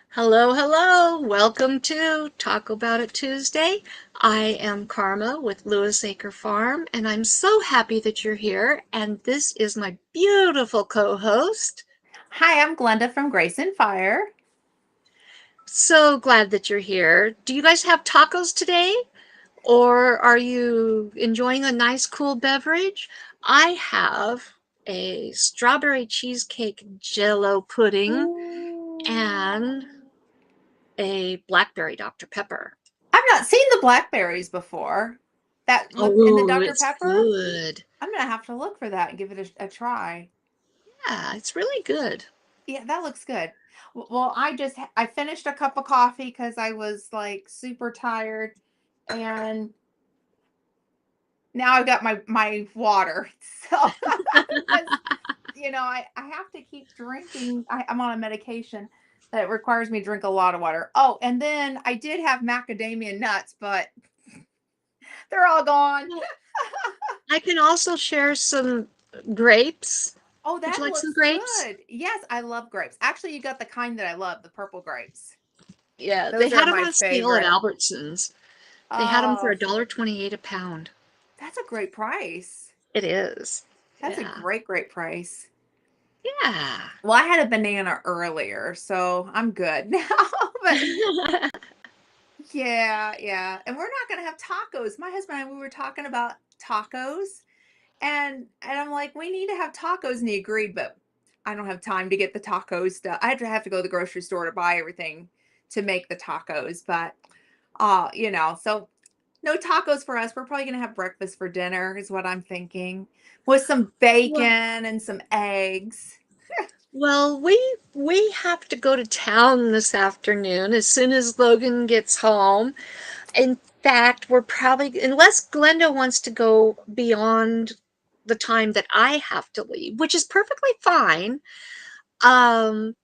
Hello, hello. Welcome to Talk About It Tuesday. I am Karma with Lewis Acre Farm, and I'm so happy that you're here. And this is my beautiful co-host. Hi, I'm Glenda from Grace and Fire. So glad that you're here. Do you guys have tacos today? Or are you enjoying a nice cool beverage? I have a strawberry cheesecake jello pudding and Ooh. a blackberry Dr. Pepper. I've not seen the blackberries before. That look in the Oh, Dr. it's Pepper. good. I'm gonna have to look for that and give it a try. Yeah, it's really good. Yeah, that looks good. Well, I finished a cup of coffee because I was like super tired, and now I've got my water. So because I have to keep drinking. I'm on a medication that requires me to drink a lot of water. Oh, and then I did have macadamia nuts, but they're all gone. Well, I can also share some grapes. Oh, Would you that like some looks grapes? good. Yes, I love grapes. Actually, you got the kind that I love, the purple grapes. Yeah, they Those are had them my on sale at favorite. Albertsons. They had them for Oh, $1.28 a pound. that's a great price. It is. That's a Yeah. great price. Yeah. Well, I had a banana earlier, so I'm good now. But yeah. And we're not gonna have tacos. My husband and I, we were talking about tacos. And I'm like, we need to have tacos, and he agreed, but I don't have time to get the tacos stuff. I have to go to the grocery store to buy everything to make the tacos. But so no tacos for us. We're probably gonna have breakfast for dinner, is what I'm thinking. With some bacon Well, and some eggs. well, we have to go to town this afternoon as soon as Logan gets home. In fact, we're probably, unless Glenda wants to go beyond the time that I have to leave, which is perfectly fine. Um,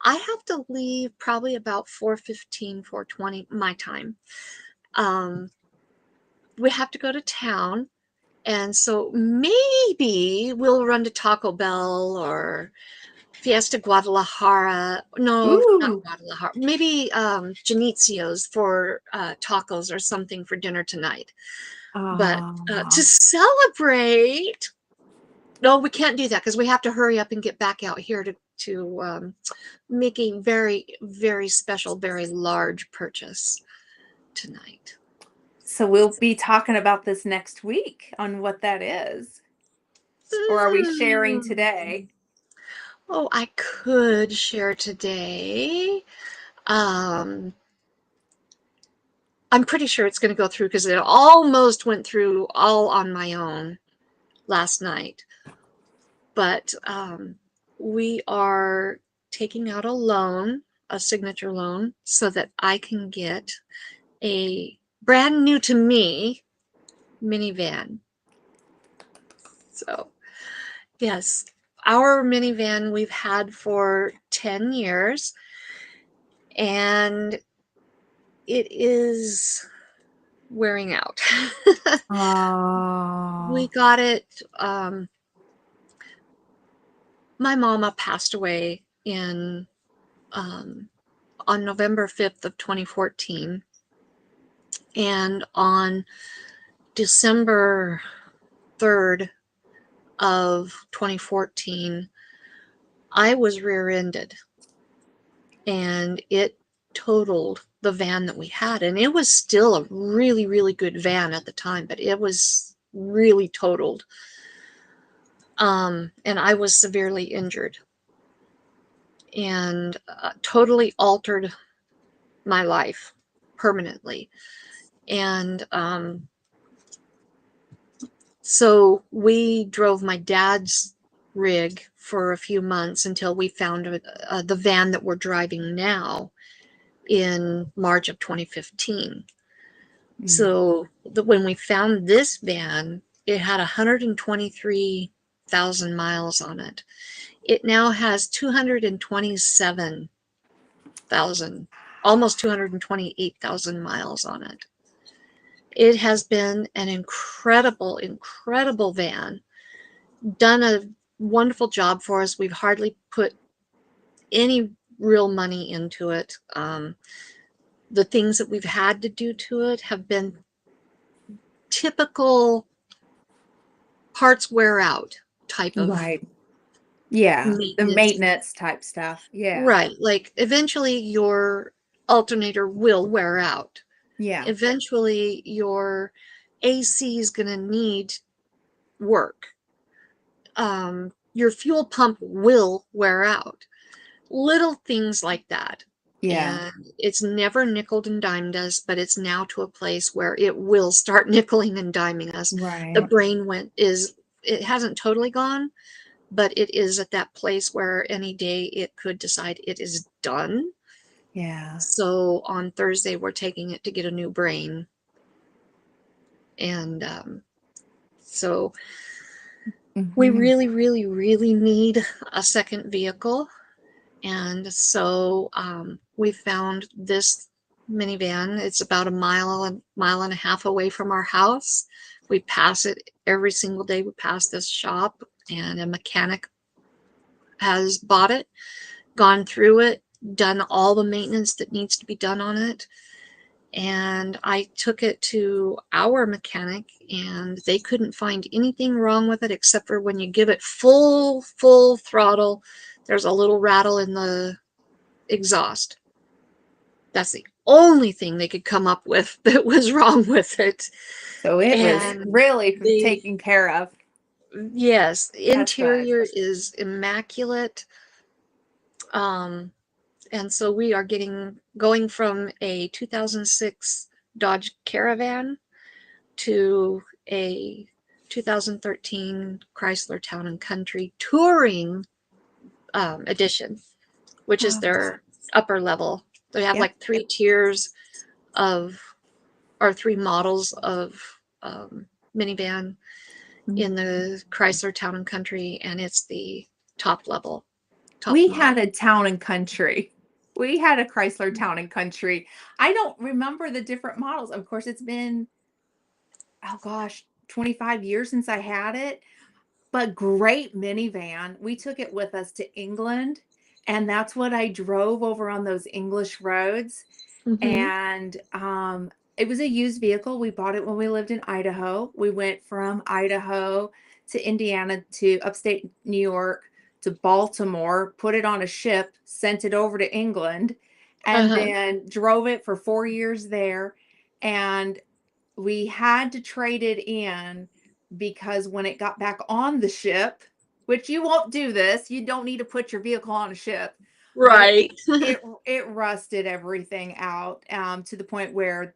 I have to leave probably about 4:15, 4:20 my time. Um, we have to go to town, and so maybe we'll run to Taco Bell or Fiesta Guadalajara. No, not Ooh. Guadalajara. Maybe Genizio's for tacos or something for dinner tonight. But to Ah. celebrate, no, we can't do that because we have to hurry up and get back out here to make a very, very special, very large purchase tonight. So we'll be talking about this next week on what that is. Or are we sharing today? Mm. Oh, I could share today. Um, I'm pretty sure it's going to go through because it almost went through all on my own last night. But we are taking out a loan, a signature loan, so that I can get a brand new to me minivan. So, yes, our minivan we've had for 10 years, and it is wearing out. We Oh. got it. My mama passed away in on November 5th of 2014, and on December 3rd of 2014, I was rear-ended, and it totaled the van that we had. And it was still a really, really good van at the time, but it was really totaled. And I was severely injured and totally altered my life permanently. And so we drove my dad's rig for a few months until we found the van that we're driving now in March of 2015. Mm. So when we found this van, it had 123,000 miles on it. It now has 227,000, almost 228,000 miles on it. It has been an incredible, incredible van, done a wonderful job for us. We've hardly put any real money into it. The things that we've had to do to it have been typical parts wear out type of Right. Yeah. The maintenance. maintenance type stuff. Yeah. Right. Like eventually your alternator will wear out. Yeah. Eventually your AC is going to need work. Your fuel pump will wear out. Little things like that. Yeah. And it's never nickeled and dimed us, but it's now to a place where it will start nickeling and diming us. The Right. brain it hasn't totally gone, but it is at that place where any day it could decide it is done. Yeah. So on Thursday, we're taking it to get a new brain. And so we Hmm. really, really, really need a second vehicle. And so we found this minivan. It's about a mile and a half away from our house. We pass it every single day. We pass this shop, and a mechanic has bought it, gone through it, done all the maintenance that needs to be done on it. And I took it to our mechanic, and they couldn't find anything wrong with it except for when you give it full throttle, there's a little rattle in the exhaust. That's the only thing they could come up with that was wrong with it. So it was And really they, taken care of. yes, That's good. interior is immaculate. Um, and so we are going from a 2006 Dodge Caravan to a 2013 Chrysler Town and Country Touring edition, which is Oh, their upper level. They have yep. like three tiers of, or three models of minivan in the Chrysler Town and Country, and it's the top level, top We had model. a Town and Country. We had a Chrysler Town and Country. I don't remember the different models. Of course, it's been, oh gosh, 25 years since I had it, but great minivan. We took it with us to England, and that's what I drove over on those English roads. Mm-hmm. And it was a used vehicle. We bought it when we lived in Idaho. We went from Idaho to Indiana to upstate New York to Baltimore, put it on a ship, sent it over to England, and Uh-huh. then drove it for 4 years there. And we had to trade it in because when it got back on the ship, which you won't do this, you don't need to put your vehicle on a ship, but Right. it rusted everything out to the point where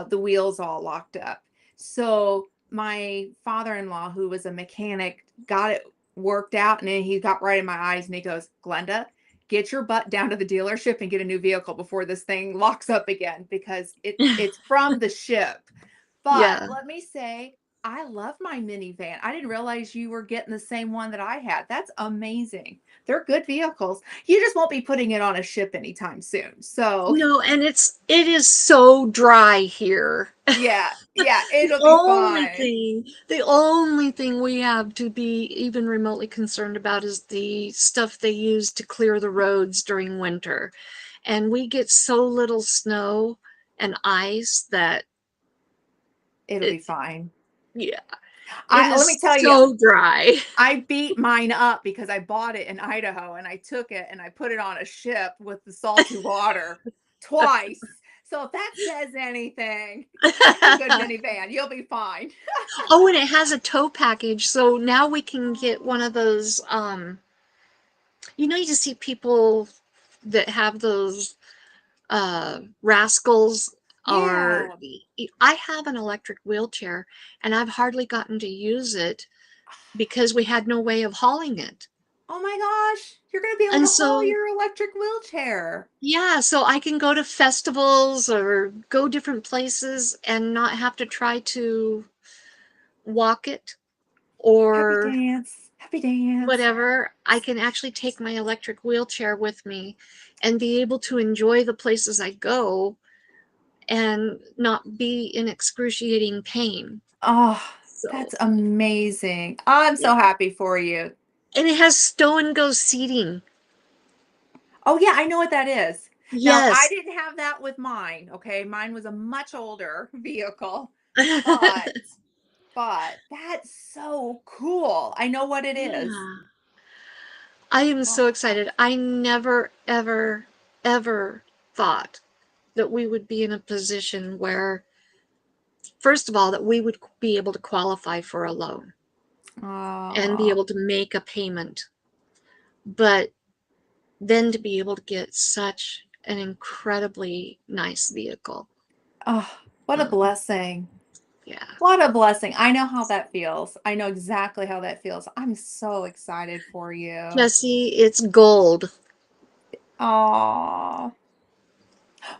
the wheels all locked up. So my father-in-law, who was a mechanic, got it worked out, and then he got right in my eyes and he goes, Glenda, get your butt down to the dealership and get a new vehicle before this thing locks up again, because it's from the ship. But Yeah. let me say, I love my minivan. I didn't realize you were getting the same one that I had. That's amazing. They're good vehicles. You just won't be putting it on a ship anytime soon. So, No, and it is so dry here. yeah, yeah, The it'll be only fine. thing, the only thing we have to be even remotely concerned about is the stuff they use to clear the roads during winter. And we get so little snow and ice that It'll be it, fine. yeah, it I Let me is tell you, so dry. I beat mine up because I bought it in Idaho and I took it and I put it on a ship with the salty water twice. So if that says anything, it's a good minivan. You'll be fine. Oh, and it has a tow package, so now we can get one of those, you just see people that have those rascals, or Yeah. I have an electric wheelchair and I've hardly gotten to use it because we had no way of hauling it. Oh my gosh, you're gonna be able And to haul so, your electric wheelchair. yeah, so I can go to festivals or go different places and not have to try to walk it Happy or dance. Happy dance. whatever. I can actually take my electric wheelchair with me and be able to enjoy the places I go and not be in excruciating pain. Oh, So, that's amazing. I'm yeah. so happy for you. And it has stow and go seating. Oh, yeah, I know what that is. Now, I Yes. didn't have that with mine, okay? Mine was a much older vehicle, but that's so cool. I know what it is. Yeah. I am so Oh, excited. I never, ever, ever thought that we would be in a position where, first of all, that we would be able to qualify for a loan and be oh, able to make a payment. But then to be able to get such an incredibly nice vehicle. oh, what a Um, blessing. yeah. What a blessing. I know how that feels. I know exactly how that feels. I'm so excited for you. Jesse, it's gold. Oh.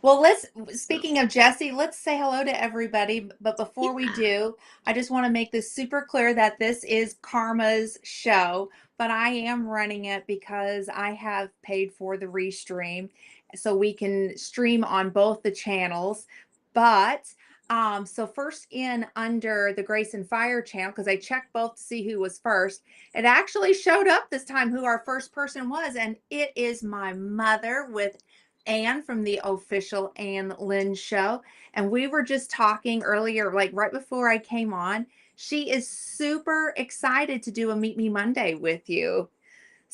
Well, let's, So, speaking of Jesse, let's say hello to everybody. But before we yeah. do, I just want to make this super clear that this is Karma's show, but I am running it because I have paid for the restream so we can stream on both the channels. But so first in under the Grace and Fire channel, because I checked both to see who was first, it actually showed up this time who our first person was, and it is my mother with Anne from the official Anne Lynn show. And we were just talking earlier, like right before I came on. She is super excited to do a Meet Me Monday with you.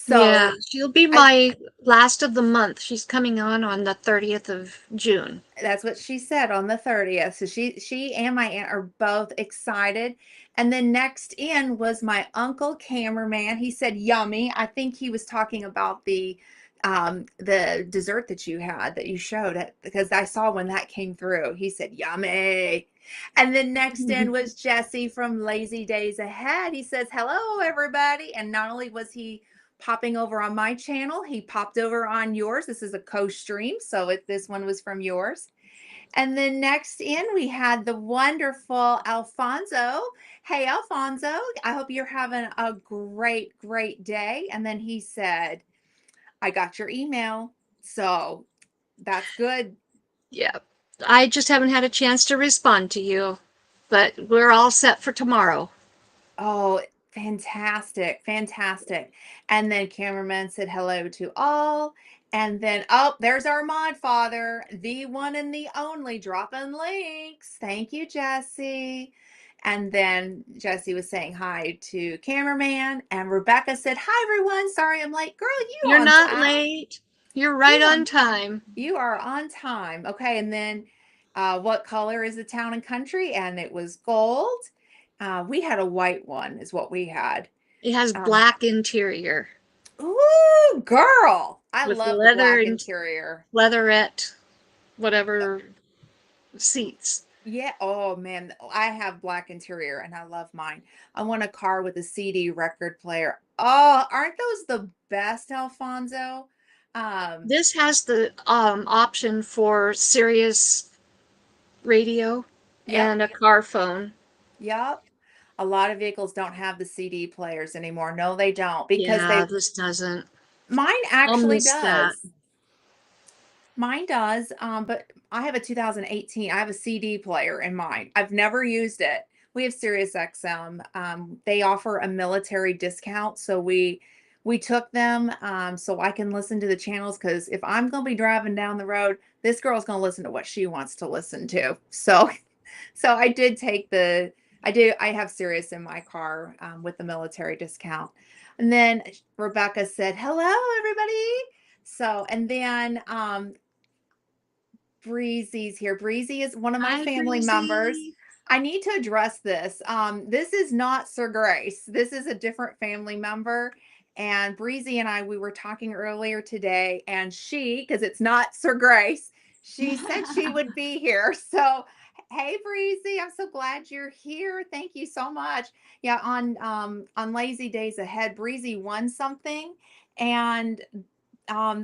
Yeah, So she'll be I, my last of the month. She's coming on the 30th of June. that's what she said on the 30th. So she and my aunt are both excited. And then next in was my uncle cameraman. He said yummy. I think he was talking about the dessert that you had that you showed it because I saw when that came through. He said yummy. And then next in was Jesse from Lazy Days Ahead. He says hello everybody. And not only was he popping over on my channel, he popped over on yours. This is a co-stream, so this one was from yours. And then next in, we had the wonderful Alfonso. Hey, Alfonso, I hope you're having a great, great day. And then he said, I got your email. So that's good. Yeah. I just haven't had a chance to respond to you, but we're all set for tomorrow. Oh, fantastic, fantastic. And then cameraman said hello to all. And then, oh, there's our mod father, the one and the only, dropping links. Thank you, Jesse. And then Jesse was saying hi to cameraman. And Rebecca said, hi, everyone. Sorry I'm late. Girl, you You're on not time. late. You're You right on on time. you are on time. Okay, and then what color is the town and country? And it was gold. We had a white one, is what we had. It has Um, black interior ooh, girl. I with love the leather black and interior. leatherette, whatever seats. Yeah. Oh man, I have black interior and I love mine. I want a car with a CD record player. Oh, aren't those the best, Alfonso? Um, This has the option for Sirius radio yep, and a car phone. yep. A lot of vehicles don't have the CD players anymore. No, they don't because Yeah, they this doesn't. mine I'll actually miss that. does. Mine does, but I have a 2018. I have a CD player in mine. I've never used it. We have SiriusXM. They offer a military discount, so we took them so I can listen to the channels because if I'm going to be driving down the road, this girl's going to listen to what she wants to listen to. So, so I did take the. I do. I have Sirius in my car with the military discount, and then Rebecca said, "Hello, everybody." So, and then Breezy's here. Breezy is one of my Hi, family members. Breezy. I need to address this. This is not Sir Grace. This is a different family member. And Breezy and I, we were talking earlier today, and she, because it's not Sir Grace, she said she would be here. So, hey, Breezy, I'm so glad you're here. Thank you so much. Yeah, on Lazy Days Ahead, Breezy won something, and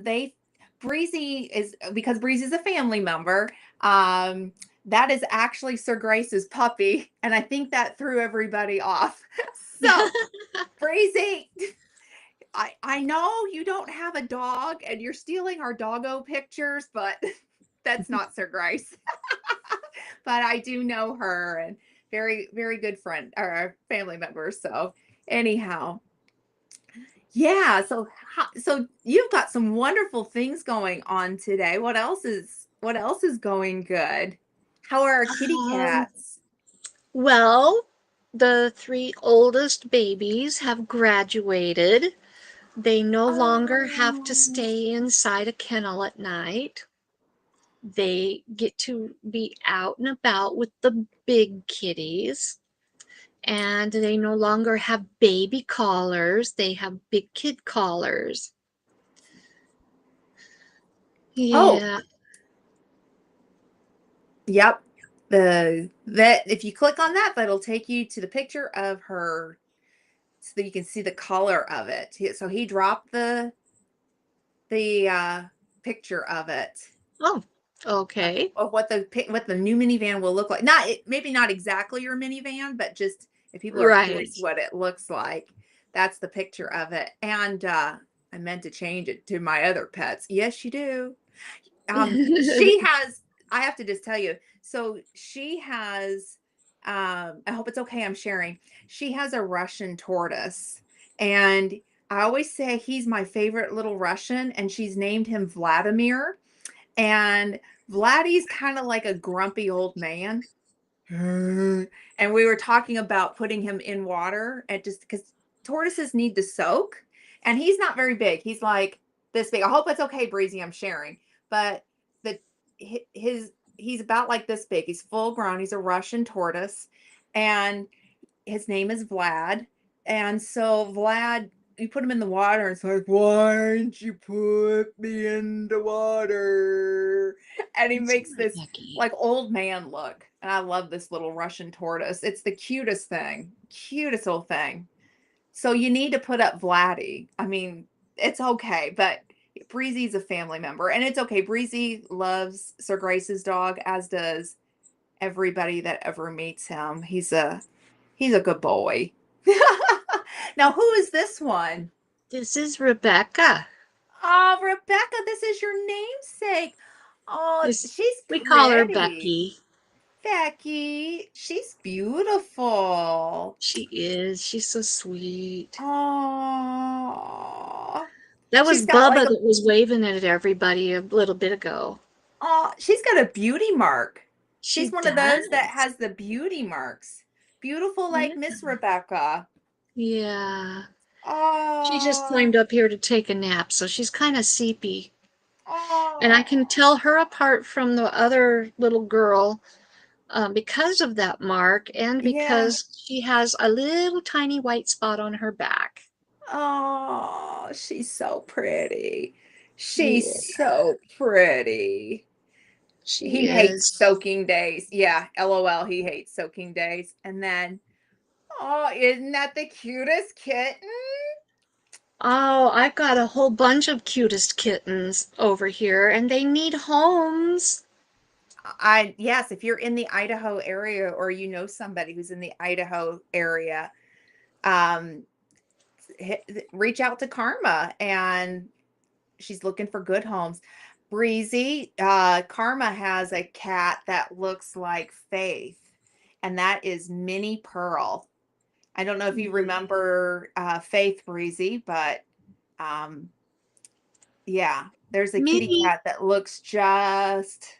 they Breezy is because Breezy's a family member. Um, that is actually Sir Grace's puppy, and I think that threw everybody off. So, Breezy, I know you don't have a dog and you're stealing our doggo pictures, but that's not Sir Grace. But I do know her and very, very good friend or family member. So, anyhow, Yeah, so you've got some wonderful things going on today. What else is going good? How are our kitty Um, cats? well, the three oldest babies have graduated. They no longer have to Oh, stay inside a kennel at night. They get to be out and about with the big kitties. And they no longer have baby collars, they have big kid collars. oh, Yeah. yep. The that if you click on that, that'll take you to the picture of her so that you can see the color of it. So he dropped the picture of it. Oh, okay. Of what the new minivan will look like. Not maybe not exactly your minivan, but just if people are curious Right. what it looks like, that's the picture of it. And I meant to change it to my other pets. Yes, you do. She has. I have to just tell you. So she has. I hope it's okay. I'm sharing. She has a Russian tortoise, and I always say he's my favorite little Russian, and she's named him Vladimir, and Vladdy's kind of like a grumpy old man. And we were talking about putting him in water and just because tortoises need to soak. And he's not very big. He's like this big. I hope it's okay, Breezy. I'm sharing. But the he's about like this big. He's full grown. He's a Russian tortoise. And his name is Vlad. And so Vlad, you put him in the water, and it's like, why didn't you put me in the water? And he That's makes right, this Becky. like old man look. And I love this little Russian tortoise. It's the cutest thing, cutest little thing. So you need to put up Vladdy. I mean, it's okay, but Breezy's a family member, and it's okay. Breezy loves Sir Grace's dog, as does everybody that ever meets him. He's a good boy. Now, who is this one? This is Rebecca. Oh, Rebecca, this is your namesake. Oh, This she's we call her pretty. Becky. Becky, she's beautiful. She is. She's so sweet. Oh, That was she's got like Bubba a that was waving at everybody a little bit ago. oh, she's got a beauty mark. She's She one of those that does. has the beauty marks. Beautiful like Yeah. Miss Rebecca. Yeah. She just Oh, climbed up here to take a nap, so she's kind of seepy. And I can oh, tell her apart from the other little girl because of that mark and yeah. because she has a little tiny white spot on her back. Oh, she's so pretty. She's Yeah, so pretty. she He hates is. soaking days. Yeah, LOL, he hates soaking days. And then, oh, isn't that the cutest kitten? Oh, I've got a whole bunch of cutest kittens over here, and they need homes. Yes, if you're in the Idaho area or you know somebody who's in the Idaho area, um, reach out to Karma, and she's looking for good homes. Breezy, Karma has a cat that looks like Faith, and that is Minnie Pearl. I don't know if you Yeah. remember Faith, Breezy, but um, yeah, there's a kitty Minnie, cat that looks just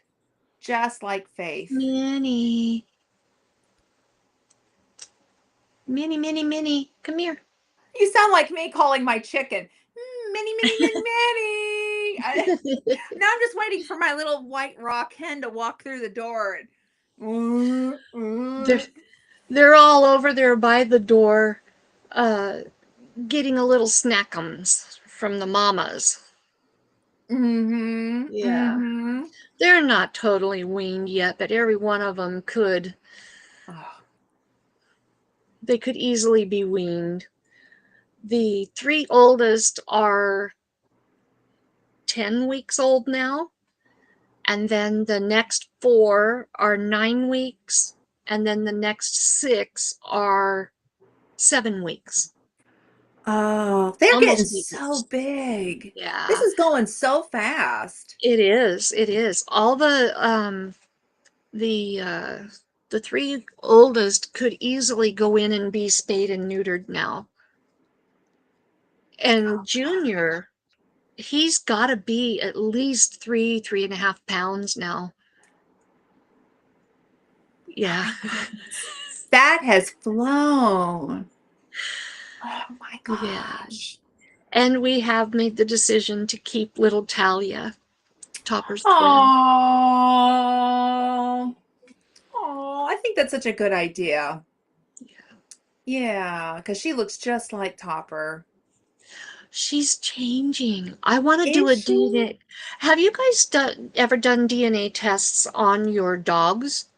like Faith. Minnie, Minnie, Minnie, Minnie, come here. You sound like me calling my chicken. Minnie, Minnie, Minnie, Minnie. Now I'm just waiting for my little white rock hen to walk through the door and They're they're all over there by the door, uh, getting a little snackums from the mamas. mm-hmm, Yeah. mm-hmm. They're not totally weaned yet, but every one of them could. Oh, They could easily be weaned. The three oldest are 10 weeks old now, and then the next four are 9 weeks, and then the next six are 7 weeks, oh, they're getting almost 8 so weeks. big. This Yeah, is going so fast. it is. It is. All the the three oldest could easily go in and be spayed and neutered now. And Junior, he's got to be at least 3.5 pounds now. Yeah. My goodness. That has flown. Oh my Yeah. gosh. And we have made the decision to keep little Talia, Topper's twin. Oh. Oh, I think that's such a good idea. Yeah, because she looks just like Topper. She's changing. I want to do Is a she? DNA. Have you guys ever done DNA tests on your dogs?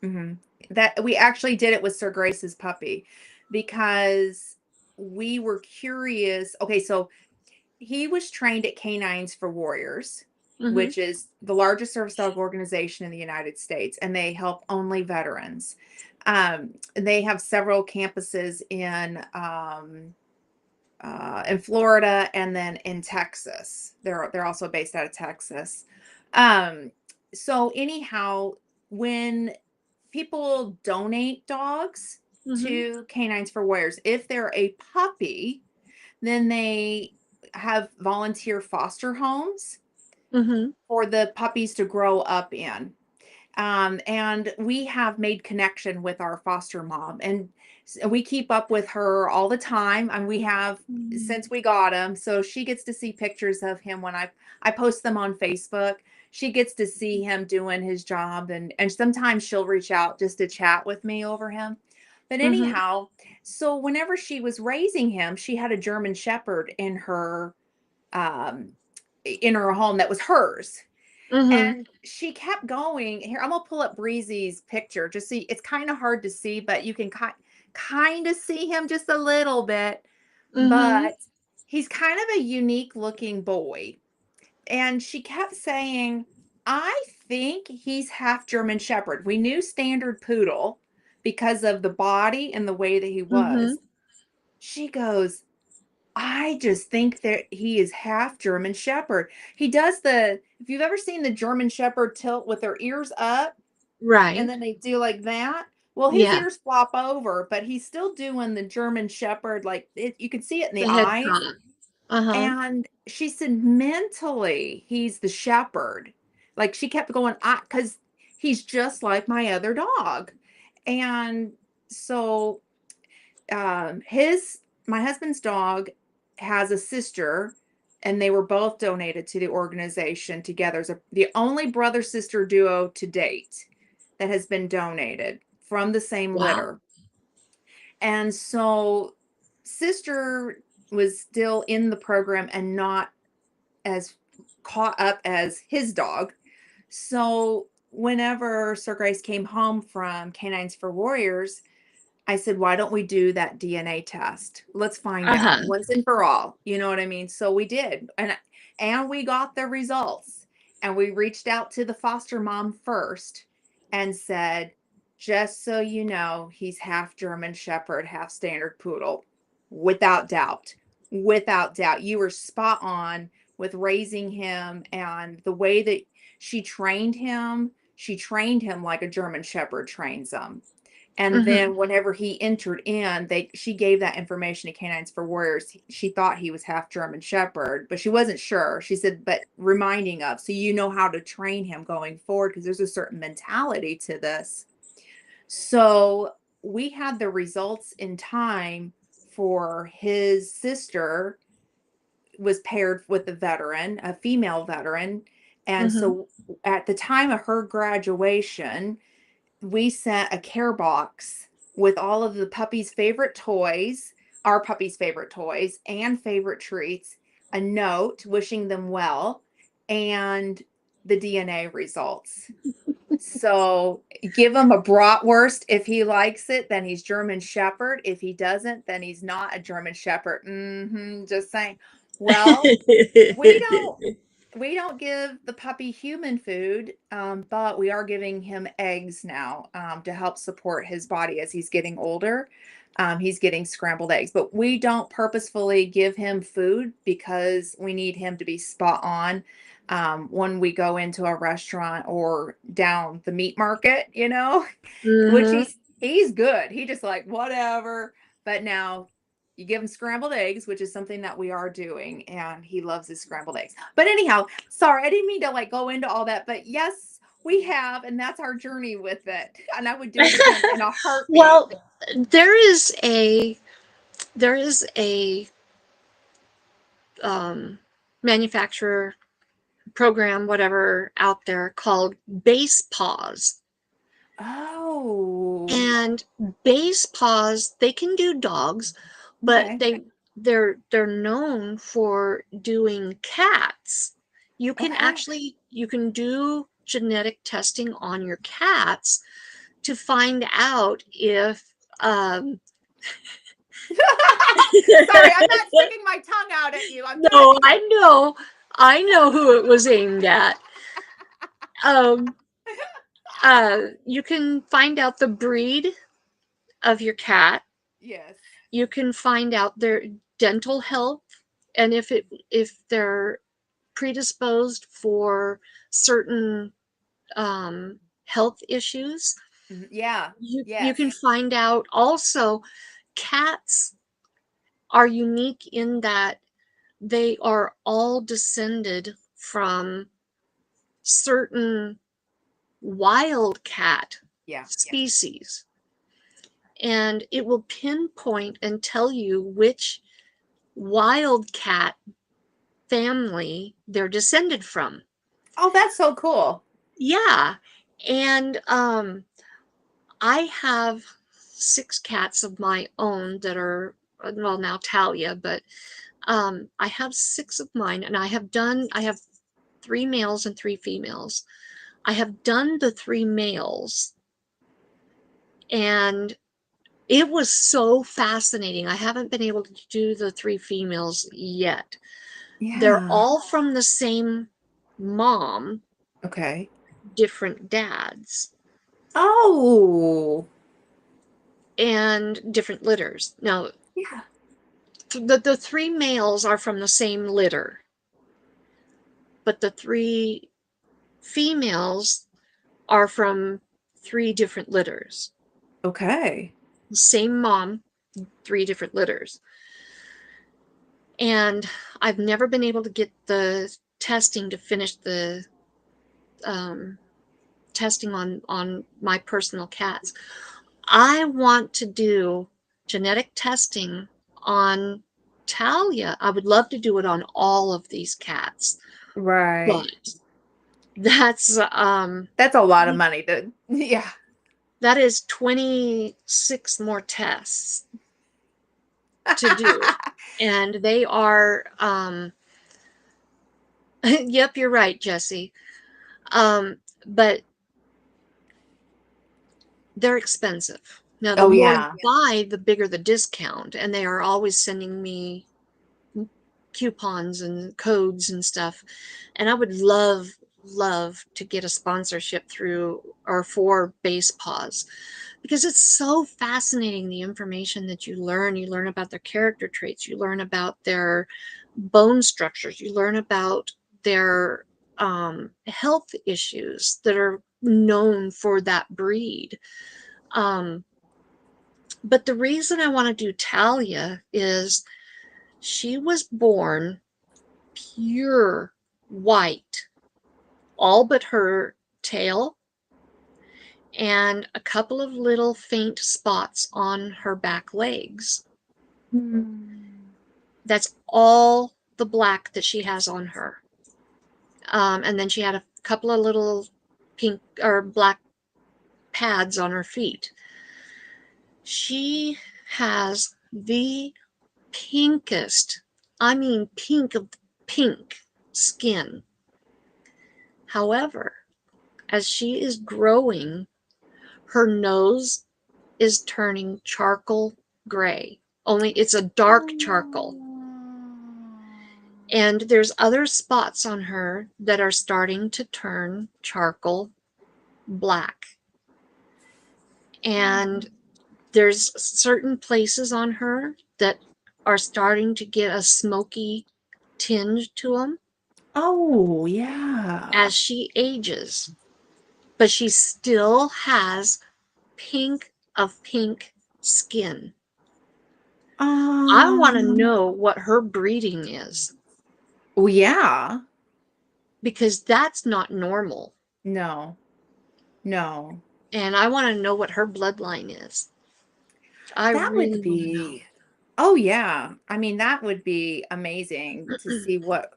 Hmm. That we actually did it with Sir Grace's puppy because we were curious. Okay, so he was trained at Canines for Warriors, Mm-hmm. which is the largest service dog organization in the United States, and they help only veterans. They have several campuses in Florida and then in Texas. They're also based out of Texas. Um, so anyhow, when people donate dogs Mm-hmm. to Canines for Warriors, if they're a puppy, then they have volunteer foster homes Mm-hmm. for the puppies to grow up in. And we have made connection with our foster mom, and we keep up with her all the time. And we have since we got him, so she gets to see pictures of him when I post them on Facebook. She gets to see him doing his job, and sometimes she'll reach out just to chat with me over him. But Mm-hmm. anyhow, so whenever she was raising him, she had a German Shepherd um in her home that was hers, Mm-hmm. and she kept going. Here, I'm gonna pull up Breezy's picture. Just see, it's kind of hard to see, but you can kind of see him just a little bit. Mm-hmm. But he's kind of a unique looking boy. And she kept saying, I think he's half German Shepherd. We knew standard poodle because of the body and the way that he Mm-hmm. was. She goes, I just think that he is half German Shepherd. He does if you've ever seen the German Shepherd tilt with their ears up and Right. then they do like that, well, his Yeah. ears flop over, but he's still doing the German Shepherd. Like you can see it in the The head eyes. cop. Uh-huh. And she said, mentally, he's the shepherd. Like she kept going, because he's just like my other dog. And so his my husband's dog has a sister, and they were both donated to the organization together. It's the only brother sister duo to date that has been donated from the same Wow. litter. And so sister was still in the program and not as caught up as his dog. So whenever Sir Grace came home from Canines for Warriors, I said, why don't we do that DNA test? Let's find out Uh-huh. once and for all. You know what I mean? So we did. And we got the results. And we reached out to the foster mom first and said, just so you know, he's half German Shepherd, half standard poodle. Without doubt. Without doubt. You were spot on with raising him, and the way that she trained him like a German Shepherd trains them. And Mm-hmm. then whenever he entered in, she gave that information to Canines for Warriors. She thought he was half German Shepherd, but she wasn't sure. She said, but reminding of, so you know how to train him going forward, because there's a certain mentality to this. So we had the results in time for his sister was paired with a veteran, a female veteran. And Mm-hmm. so at the time of her graduation, we sent a care box with all of the puppy's favorite toys, our puppy's favorite toys, and favorite treats, a note wishing them well, and the DNA results. So give him a bratwurst if he likes it, then he's German Shepherd. If he doesn't, then he's not a German Shepherd. Just saying. Well, we don't we don't give the puppy human food, but we are giving him eggs now, to help support his body as he's getting older. He's getting scrambled eggs, but we don't purposefully give him food because we need him to be spot on, when we go into a restaurant or down the meat market, which Mm-hmm. he's good. He just like whatever. But now You give him scrambled eggs, which is something that we are doing, and he loves his scrambled eggs. But anyhow, sorry, I didn't mean to like go into all that, but yes, we have, and that's our journey with it. And I would do it again in a heartbeat. Well, there is a there is a manufacturer program, whatever, out there called Base Paws. Oh, And Base Paws, they can do dogs, but okay. they're known for doing cats. Okay. You can do genetic testing on your cats to find out if Sorry, I'm not sticking my tongue out at you. I'm no, trying. I know who it was aimed at. Um, you can find out the breed of your cat. Yes. You can find out their dental health, and if they're predisposed for certain health issues. Yeah. You can Yes. find out also cats are unique in that they are all descended from certain wild cat Yeah. species, and it will pinpoint and tell you which wild cat family they're descended from. Oh, that's so cool. Yeah. And I have 6 cats of my own that are, well, now Talia, but I have 6 of mine, and I have 3 males and 3 females. I have done the 3 males, and it was so fascinating. I haven't been able to do the 3 females yet. They're Yeah. all from the same mom, Okay. different dads, Oh. and different litters. Now, Yeah. the 3 males are from the same litter, but the 3 females are from 3 different litters. Okay. Same mom, 3 different litters. And I've never been able to get the testing to finish the um, testing on my personal cats. I want to do genetic testing on Talia. I would love to do it on all of these cats, Right. but that's That's a lot of money to yeah. that is 26 more tests to do, and they are yep, you're right, Jesse. But they're expensive. Now, the Oh more you yeah. buy, the bigger the discount, and they are always sending me coupons and codes and stuff. And I would love to get a sponsorship through or for Base Paws, because it's so fascinating, the information that you learn. You learn about their character traits, you learn about their bone structures, you learn about their health issues that are known for that breed. Um, but the reason I want to do Talia is she was born pure white, all but her tail and a couple of little faint spots on her back legs. Hmm. That's all the black that she has on her. And then she had a couple of little pink or black pads on her feet. She has the pinkest, I mean pink of pink skin. However, as she is growing, her nose is turning charcoal gray. Only it's a dark charcoal. And there's other spots on her that are starting to turn charcoal black. And there's certain places on her that are starting to get a smoky tinge to them Oh yeah. as she ages. But she still has pink of pink skin. I want to Um, know what her breeding is well, yeah. because that's not normal. No, no. And I want to know what her bloodline is. I That would really want to know. be, oh yeah. I mean, that would be amazing to see what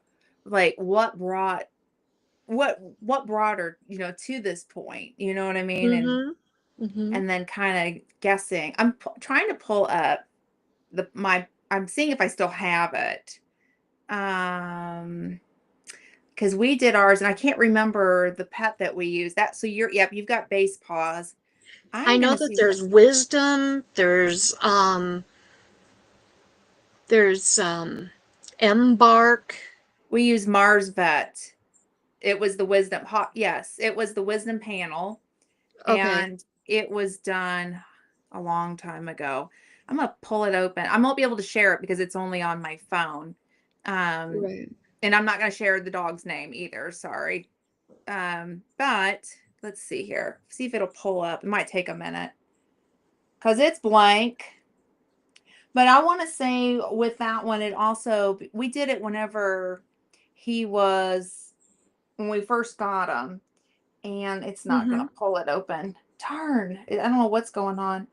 brought her, to this point. You know what I mean? And Mm-hmm. Mm-hmm. then kind of guessing. I'm trying to pull up I'm seeing if I still have it. Um, because we did ours, and I can't remember the pet that we used. That so yep, you've got base paws. I I'm know gonna that see. there's wisdom, there's embark. We use Mars Vet. It was the wisdom hot. Yes, it was the wisdom panel, Okay. and it was done a long time ago. I'm gonna pull it open. I won't be able to share it because it's only on my phone. Um, Right. and I'm not gonna share the dog's name either. Sorry. But let's see here. See if it'll pull up. It might take a minute because it's blank. But I want to say with that one, it also we did it whenever he was when we first got him, and it's not Mm-hmm. gonna pull it open. Darn, I don't know what's going on.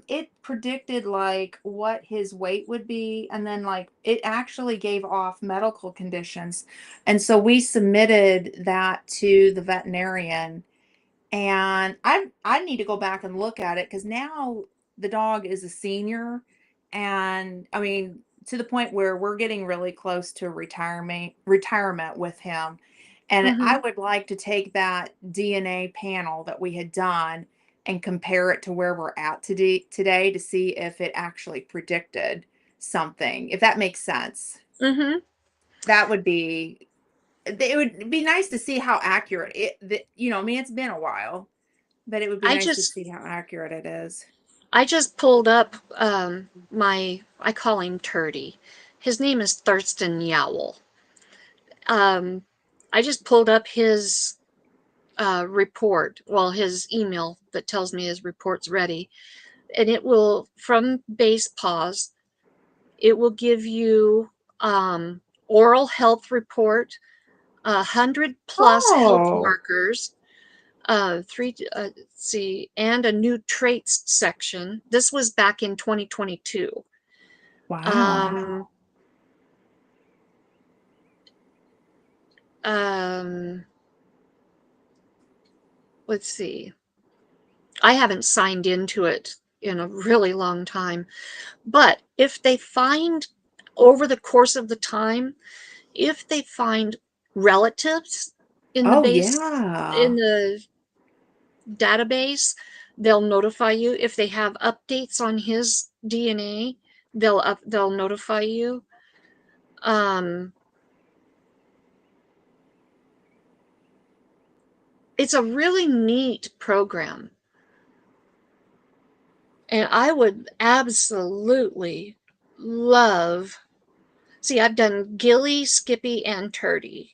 It predicted like what his weight would be, and then like it actually gave off medical conditions, and so we submitted that to the veterinarian. And I need to go back and look at it because now the dog is a senior, and I mean to the point where we're getting really close to retirement with him. And I Mm-hmm. would like to take that DNA panel that we had done and compare it to where we're at today to see if it actually predicted something, if that makes sense. Mm-hmm. That would be it would be nice to see how accurate I mean, it's been a while, but it would be I nice to just see how accurate it is. I just pulled up I call him Turdy. His name is Thurston Yowell. Um, I just pulled up his report, well, his email that tells me his report's ready, and it will from Base Paws. It will give you oral health report, 100+ health Oh, markers, three, let's see, and a new traits section. This was back in 2022. wow. Um, um, let's see. I haven't signed into it in a really long time, but if they find over the course of the time, if they find relatives in the Oh, base in yeah. the database, they'll notify you. If they have updates on his DNA, they'll notify you. Um, it's a really neat program, and I would absolutely love. See, I've done Gilly, Skippy, and Turdy.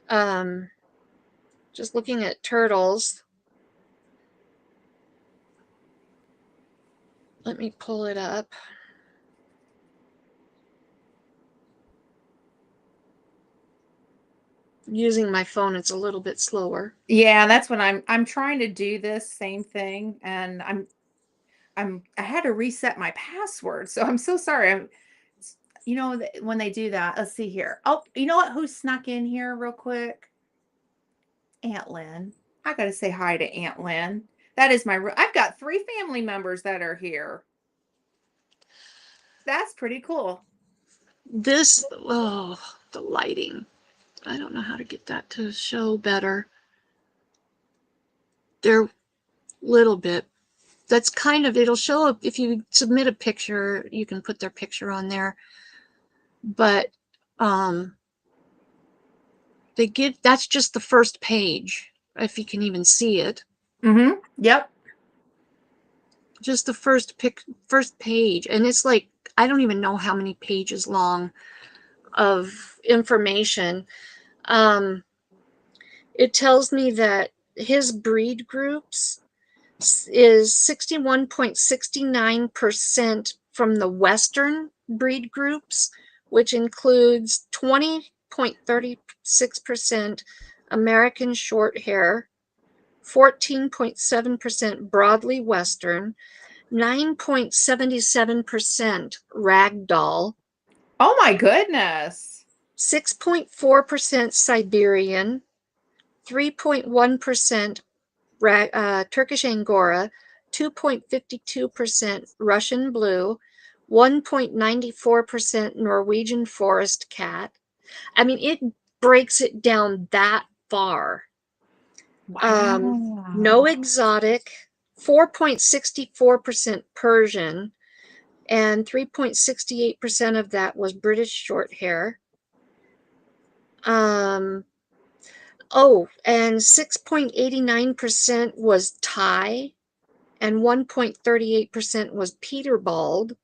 Um, just looking at turtles. Let me pull it up. Using my phone, it's a little bit slower. Yeah, that's when I'm trying to do this same thing, and I had to reset my password, so I'm so sorry. When they do that, let's see here. Oh, you know what? Who snuck in here real quick? Aunt Lynn. I gotta say hi to Aunt Lynn. That is I've got 3 family members that are here. That's pretty cool. This, oh, the lighting. I don't know how to get that to show better. They're little bit. That's kind of, it'll show up if you submit a picture, you can put their picture on there. But um, that's just the first page, if you can even see it. Mm-hmm. Yep. Just the first page. And it's like, I don't even know how many pages long of information. Um, it tells me that his breed groups, is 61.69% from the Western breed groups, which includes 20.36% American short hair, 14.7% broadly Western, 9.77% ragdoll, Oh my goodness. 6.4% Siberian, 3.1% Turkish Angora, 2.52% Russian Blue, 1.94% Norwegian Forest Cat. I mean, it breaks it down that far. No Wow. exotic, 4.64% Persian, and 3.68% of that was British short hair. And 6.89% was Thai, and 1.38% was Peterbald.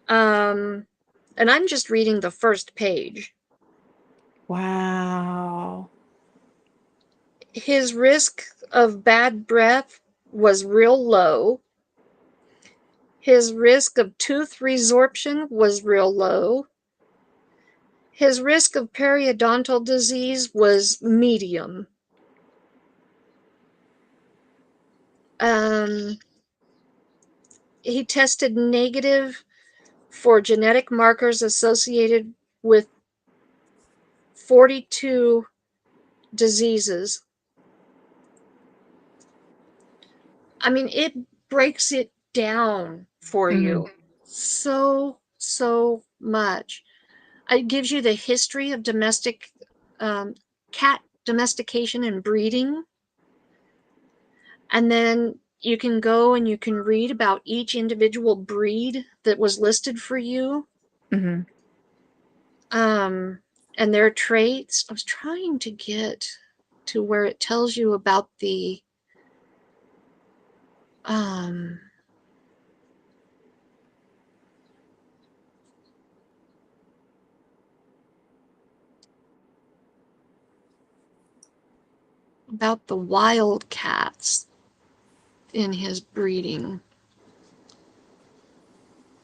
And I'm just reading the first page. Wow. His risk of bad breath was real low. His risk of tooth resorption was real low. His risk of periodontal disease was medium. He tested negative for genetic markers associated with 42 diseases. I mean, it breaks it down for Mhm. you so much. It gives you the history of domestic cat domestication and breeding. And then you can go and you can read about each individual breed that was listed for you. Mhm. And their traits. I was trying to get to where it tells you about the um, wild cats in his breeding.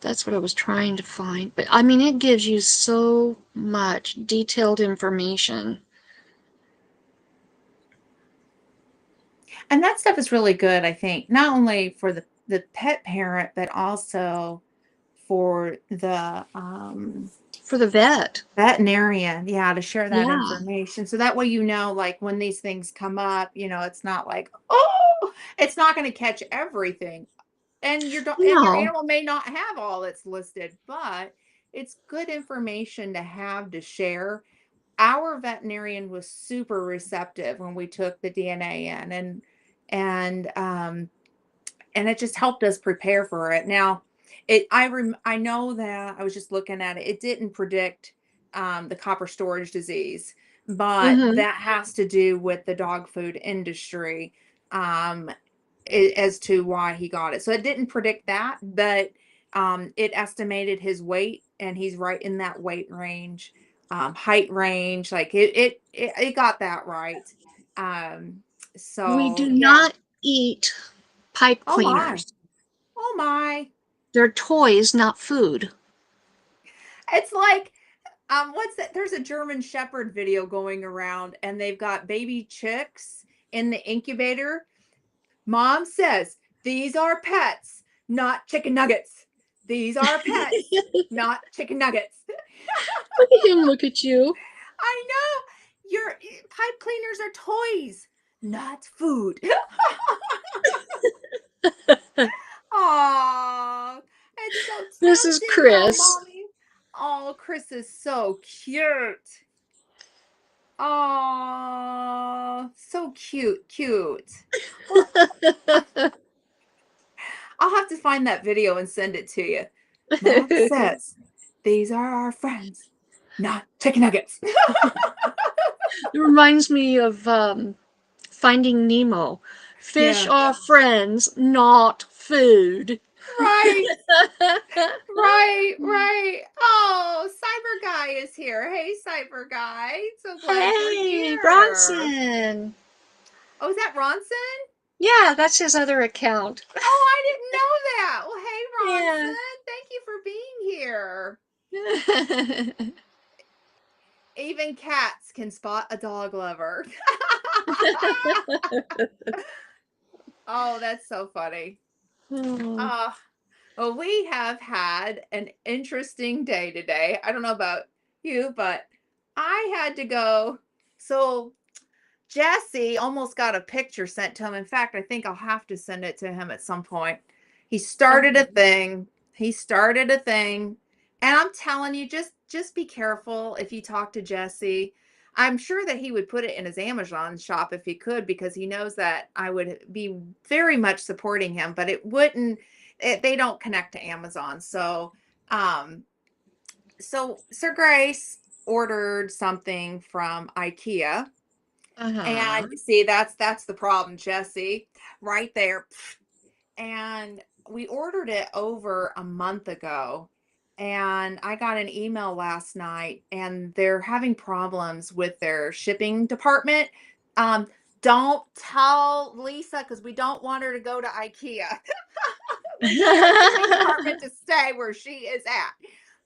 That's what I was trying to find. But I mean, it gives you so much detailed information. And that stuff is really good, I think, not only for the pet parent, but also for the For the vet. veterinarian, yeah, to share that Yeah. information. So that way, like when these things come up, it's not like, oh, it's not going to catch everything. And your No. animal may not have all that's listed, but it's good information to have to share. Our veterinarian was super receptive when we took the DNA in, and and it just helped us prepare for it. Now, I know that I was just looking at it. It didn't predict the copper storage disease, but Mm-hmm. that has to do with the dog food industry. Um, as to why he got it. So it didn't predict that, but it estimated his weight, and he's right in that weight range, height range. Like it got that right. Um, We so do yeah. not eat pipe Oh my. cleaners. Oh my. They're toys, not food. It's like what's that? There's a German Shepherd video going around, and they've got baby chicks in the incubator. Mom says, "These are pets, not chicken nuggets. These are pets, not chicken nuggets." Look at him, look at you. I know. Your pipe cleaners are toys, not food. Aw, it's so This is tempting though, Chris. mommy. Oh, Chris is so cute. Oh, so cute, cute. Well, I'll have to find that video and send it to you. Mom It says, "These are our friends, not chicken nuggets." reminds me of Finding Nemo. Fish Yeah. are friends, not food. Right, right, right. Oh, Cyber Guy is here. Hey, Cyber Guy. So glad you're Hey, here. Bronson. Oh, is that Ronson? Yeah, that's his other account. Oh, I didn't know that. Well, hey, Yeah. Ronson, thank you for being here. Even cats can spot a dog lover. Oh, that's so funny. Hmm. Uh, well, we have had an interesting day today. I don't know about you, but I had to go. So Jesse almost got a picture sent to him. In fact, I think I'll have to send it to him at some point. He started a Okay. thing. He started a thing. And I'm telling you, just be careful if you talk to Jesse. I'm sure that he would put it in his Amazon shop if he could, because he knows that I would be very much supporting him, but it wouldn't they don't connect to Amazon. Um so Sir Grace ordered something from IKEA, Uh-huh. and see, that's the problem, Jesse, right there. And we ordered it over a month ago. And I got an email last night, and they're having problems with their shipping department. Um, don't tell Lisa, because we don't want her to go to IKEA. We need our shipping department to stay where she is at.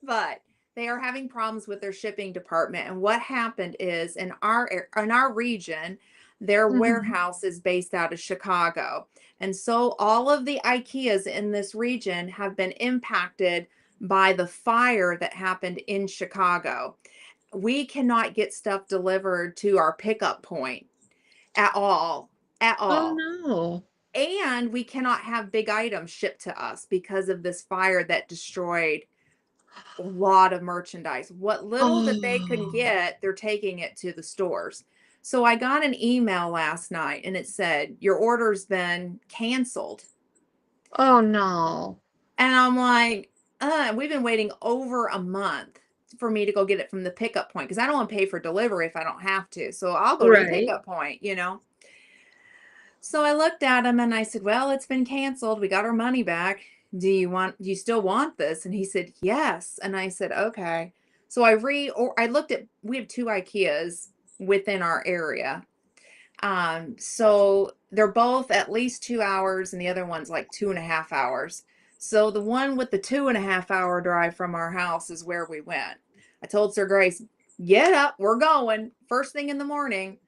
But they are having problems with their shipping department. And what happened is, in our region, their Mhm. warehouse is based out of Chicago. And so all of the IKEAs in this region have been impacted by the fire that happened in Chicago. We cannot get stuff delivered to our pickup point at all, at Oh all. no. And we cannot have big items shipped to us because of this fire that destroyed a lot of merchandise. What little that they can Oh. get, they're taking it to the stores. So I got an email last night, and it said, your order's been canceled. Oh no. And I'm like, we've been waiting over a month for me to go get it from the pickup point, because I don't want to pay for delivery if I don't have to. So I'll go to the Right. pickup point. So I looked at him and I said, well, it's been canceled. We got our money back. Do you still want this? And he said, yes. And I said, okay. So I looked at, we have two IKEAs within our area. So they're both at least 2 hours, and the other one's like 2.5 hours. So the one with the 2.5 hour drive from our house is where we went. I told Sir Grace, get up, we're going first thing in the morning.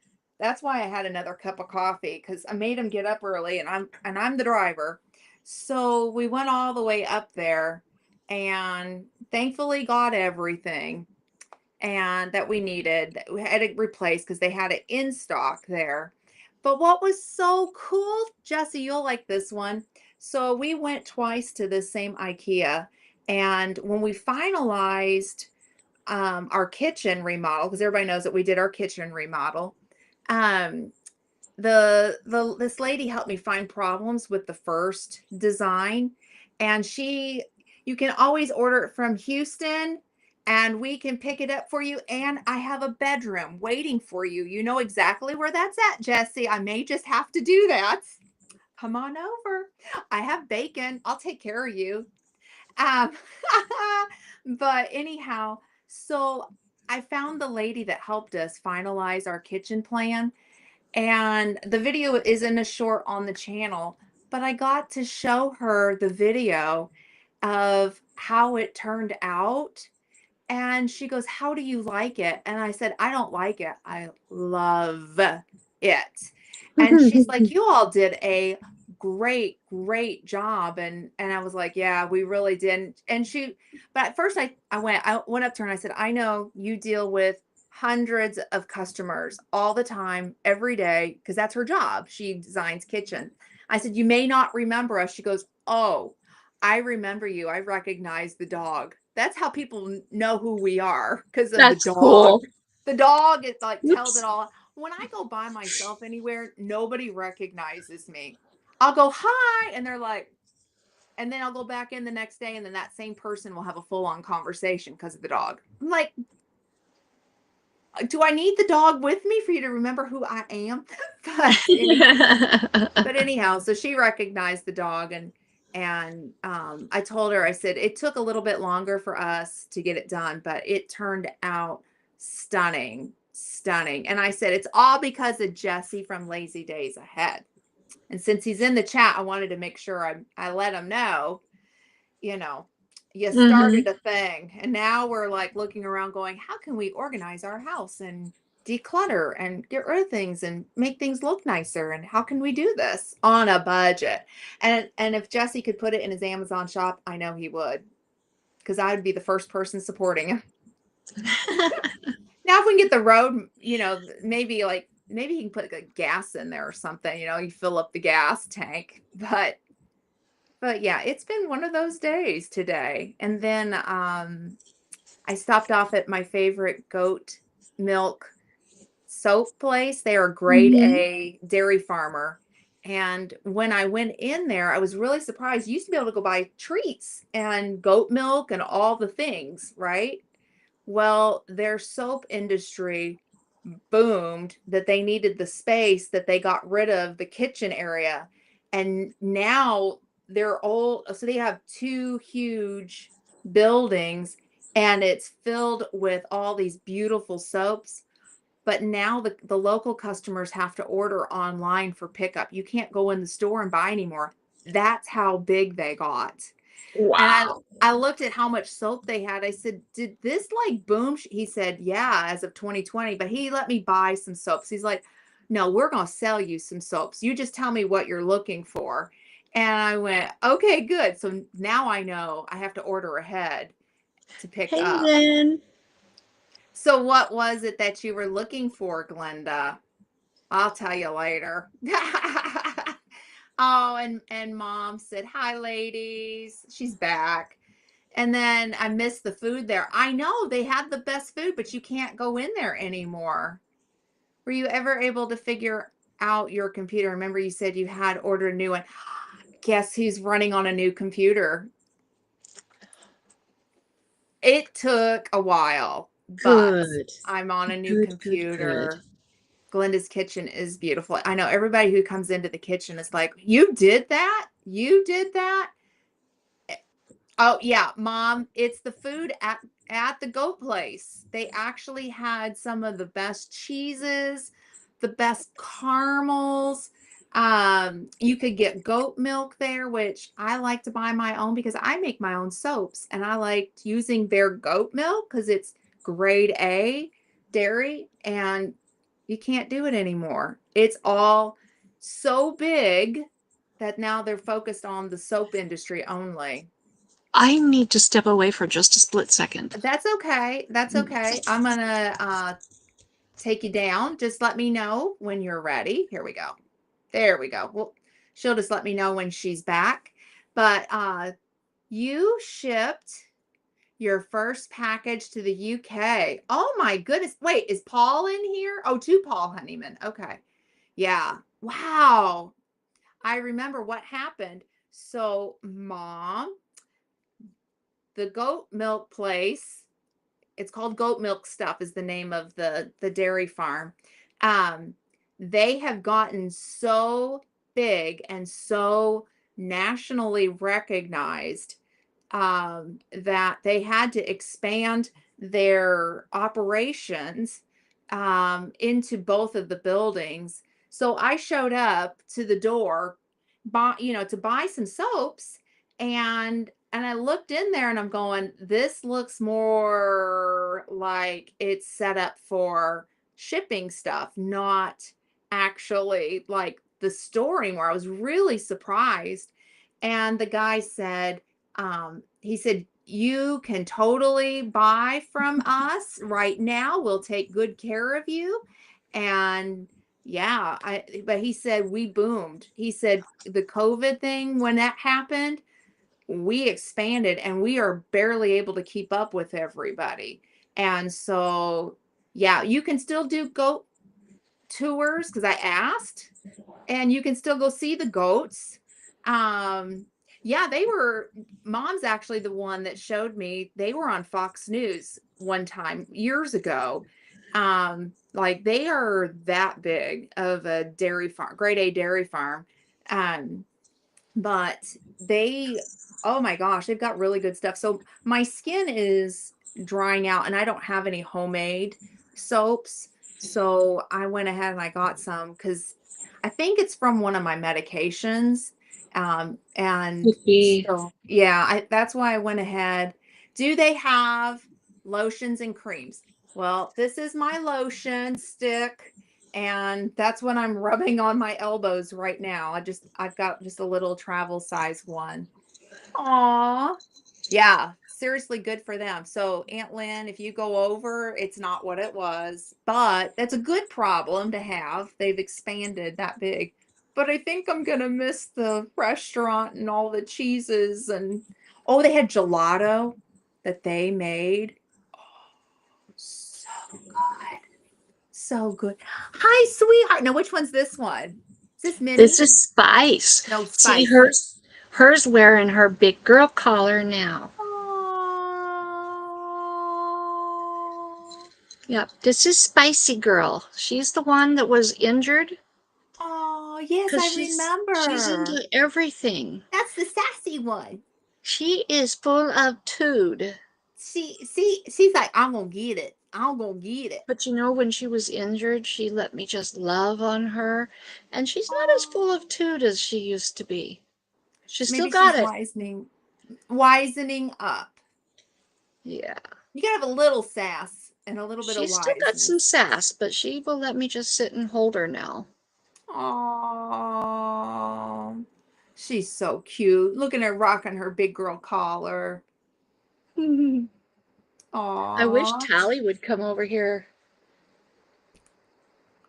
That's why I had another cup of coffee, because I made him get up early, and I'm the driver. So we went all the way up there, and thankfully got everything and that we needed, that we had it replaced because they had it in stock there. But what was so cool, Jesse, you'll like this one. So we went twice to the same IKEA, and when we finalized our kitchen remodel, because everybody knows that we did our kitchen remodel, um, the this lady helped me find problems with the first design, and you can always order it from Houston, and we can pick it up for you, and I have a bedroom waiting for you. You know exactly where that's at, Jesse. I may just have to do that. Come on over. I have bacon. I'll take care of you. um but anyhow, so I found the lady that helped us finalize our kitchen plan, and the video isn't a short on the channel, but I got to show her the video of how it turned out. And she goes, how do you like it? And I said, I don't like it, I love it. And she's like, you all did a great job. And I was like, yeah, we really didn't. But at first I went up to her and I said, I know you deal with hundreds of customers all the time, every day, because that's her job. She designs kitchen. I said, you may not remember us. She goes, oh, I remember you. I recognize the dog. That's how people know who we are, because of the That's dog. cool. The dog, it like tells it Oops. all. When I go by myself anywhere, nobody recognizes me. I'll go hi, and they're like, and then I'll go back in the next day, and then that same person will have a full on conversation because of the dog. I'm like, do I need the dog with me for you to remember who I am? but any, but anyhow, so she recognized the dog, and I told her, I said it took a little bit longer for us to get it done, but it turned out stunning, stunning. And I said it's all because of Jesse from Lazy Days Ahead. And since he's in the chat, I wanted to make sure I let him know, you know, you Mm-hmm. started a thing. And now we're like looking around going, how can we organize our house and declutter and get rid of things and make things look nicer? And how can we do this on a budget? And if Jesse could put it in his Amazon shop, I know he would, because I would be the first person supporting him. Now, if we can get the road, maybe he can put like gas in there or something, you fill up the gas tank. But yeah, it's been one of those days today. And then I stopped off at my favorite goat milk soap place. They are grade Mm-hmm. A dairy farmer. And when I went in there, I was really surprised. You used to be able to go buy treats and goat milk and all the things, right? Well, their soap industry boomed that they needed the space, that they got rid of the kitchen area. And now they're all, so they have two huge buildings and it's filled with all these beautiful soaps. But now the local customers have to order online for pickup. You can't go in the store and buy anymore. That's how big they got. And Wow. I looked at how much soap they had. I said, "Did this like boom?" He said, "Yeah, as of 2020." But he let me buy some soaps. He's like, "No, we're gonna sell you some soaps. You just tell me what you're looking for." And I went, "Okay, good." So now I know I have to order ahead to pick Hey, up. Lynn. So what was it that you were looking for, Glenda? I'll tell you later. Oh, and mom said, "Hi, ladies." She's back. And then I missed the food there. I know they had the best food, but you can't go in there anymore. Were you ever able to figure out your computer? Remember you said you had ordered a new one. Guess who's running on a new computer? It took a while, but Good. I'm on a new Good, good, good. computer. Glenda's kitchen is beautiful. I know everybody who comes into the kitchen is like, "You did that? You did that?" Oh yeah, mom, it's the food at the goat place. They actually had some of the best cheeses, the best caramels. You could get goat milk there, which I like to buy my own because I make my own soaps and I liked using their goat milk because it's grade A dairy and you can't do it anymore. It's all so big that now they're focused on the soap industry only. I need to step away for just a split second. That's okay. That's okay. I'm gonna take you down. Just let me know when you're ready. Here we go. There we go. Well, she'll just let me know when she's back. But you shipped your first package to the UK. Oh my goodness. Wait, is Paul in here? Oh, to Paul Honeyman. Okay. Yeah. Wow. I remember what happened. So, mom, the goat milk place, it's called Goat Milk Stuff is the name of the dairy farm. Um, they have gotten so big and so nationally recognized that they had to expand their operations into both of the buildings. So I showed up to the door, to buy some soaps, and I looked in there and I'm going, this looks more like it's set up for shipping stuff, not actually like the storing, where I was really surprised. And the guy said, he said, "You can totally buy from us right now. We'll take good care of you." And yeah, but he said we boomed. He said the COVID thing, when that happened, we expanded and we are barely able to keep up with everybody. And so, yeah, you can still do goat tours because I asked, and you can still go see the goats. Um, yeah, mom's actually the one that showed me. They were on Fox News one time years ago. Like they are that big of a dairy farm, grade A dairy farm. Um, but they, oh my gosh, they've got really good stuff. So my skin is drying out and I don't have any homemade soaps. So I went ahead and I got some because I think it's from one of my medications. And Could be. so, yeah, that's why I went ahead. Do they have lotions and creams? Well, this is my lotion stick, and that's what I'm rubbing on my elbows right now. I've got just a little travel size one. Aw. Yeah, seriously good for them. So, Aunt Lynn, if you go over, it's not what it was, but that's a good problem to have. They've expanded that big. But I think I'm gonna miss the restaurant and all the cheeses and oh, they had gelato that they made. So good. So good. Hi, sweetheart. Now, which one's this one? Is this This Minnie? is Spice. No, See, Spice. hers wearing her big girl collar now. Oh. Yep, this is Spicy Girl. She's the one that was injured Oh, yes, because I she's remember. into everything. That's the sassy one. She is full of tood. She's like, I'm gonna get it. I'm gonna get it. But you know, when she was injured, she let me just love on her, and she's not as full Oh, of tood as she used to be. She's still maybe got she's it. wisening up. Yeah. You gotta have a little sass and a little bit of She's still got some wiseness. sass, but she will let me just sit and hold her now. Oh, she's so cute. Look at her rocking her big girl collar. I wish Aw. Tally would come over here.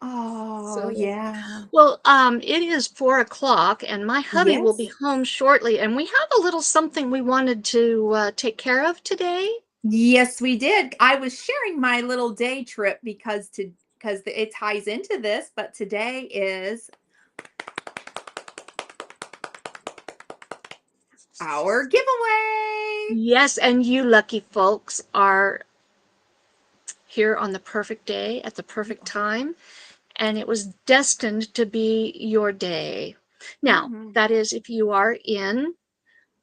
Oh, So, yeah. well, it is 4 o'clock, and my hubby will be Yes. home shortly, and we have a little something we wanted to take care of today. Yes, we did. I was sharing my little day trip because it ties into this, but today is our giveaway. Yes, and you lucky folks are here on the perfect day at the You perfect are. time, and it was destined to be your day. Now, Mhm. that is if you are in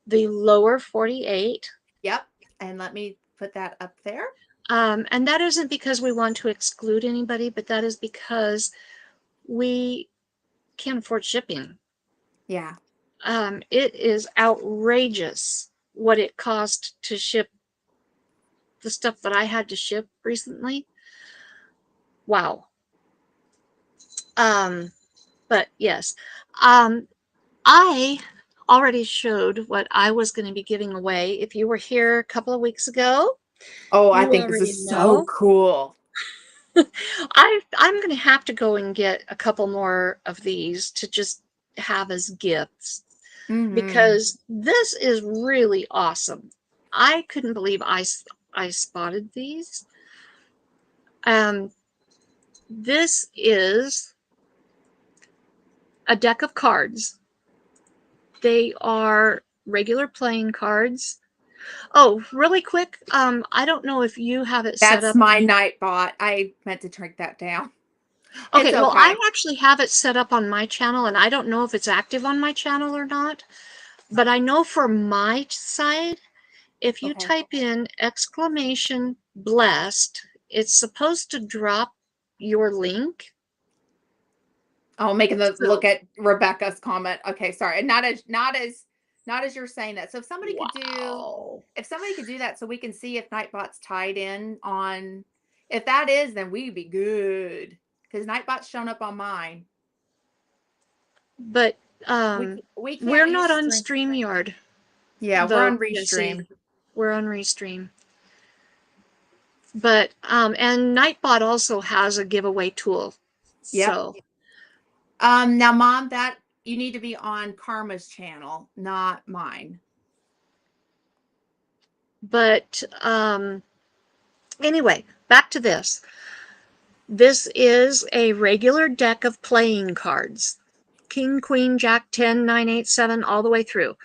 the lower 48. Yep. And let me put that up there. And that isn't because we want to exclude anybody, but that is because we can't afford shipping. Yeah. It is outrageous what it cost to ship the stuff that I had to ship recently. Wow. Um, but yes, um, I already showed what I was going to be giving away. If you were here a couple of weeks ago, Oh, I you think this already is so know. cool. I'm going to have to go and get a couple more of these to just have as gifts Mhm. because this is really awesome. I couldn't believe I spotted these. Um, this is a deck of cards. They are regular playing cards. Oh, really quick, I don't know if you have it set That's up my on. night bot. I meant to drink that down. It's Okay, well, I okay. actually have it set up on my channel, and I don't know if it's active on my channel or not. But I know for my side, if you Okay. type in exclamation blessed, it's supposed to drop your link. Oh, making the look So, at Rebecca's comment. Okay, sorry. And not as you're saying that. So wow. if somebody could do that so we can see if Nightbot's tied in on if that is, then we'd be good. Because Nightbot's shown up on mine. But We we're can't not use on stream. StreamYard, Yeah, we're though, on Jesse. Restream. We're on Restream. But and Nightbot also has a giveaway tool. Yep. So, Now mom, that you need to be on Karma's channel, not mine. but anyway, back to this. This is a regular deck of playing cards. King, Queen, Jack, 10, 9, 8, 7, all the way through.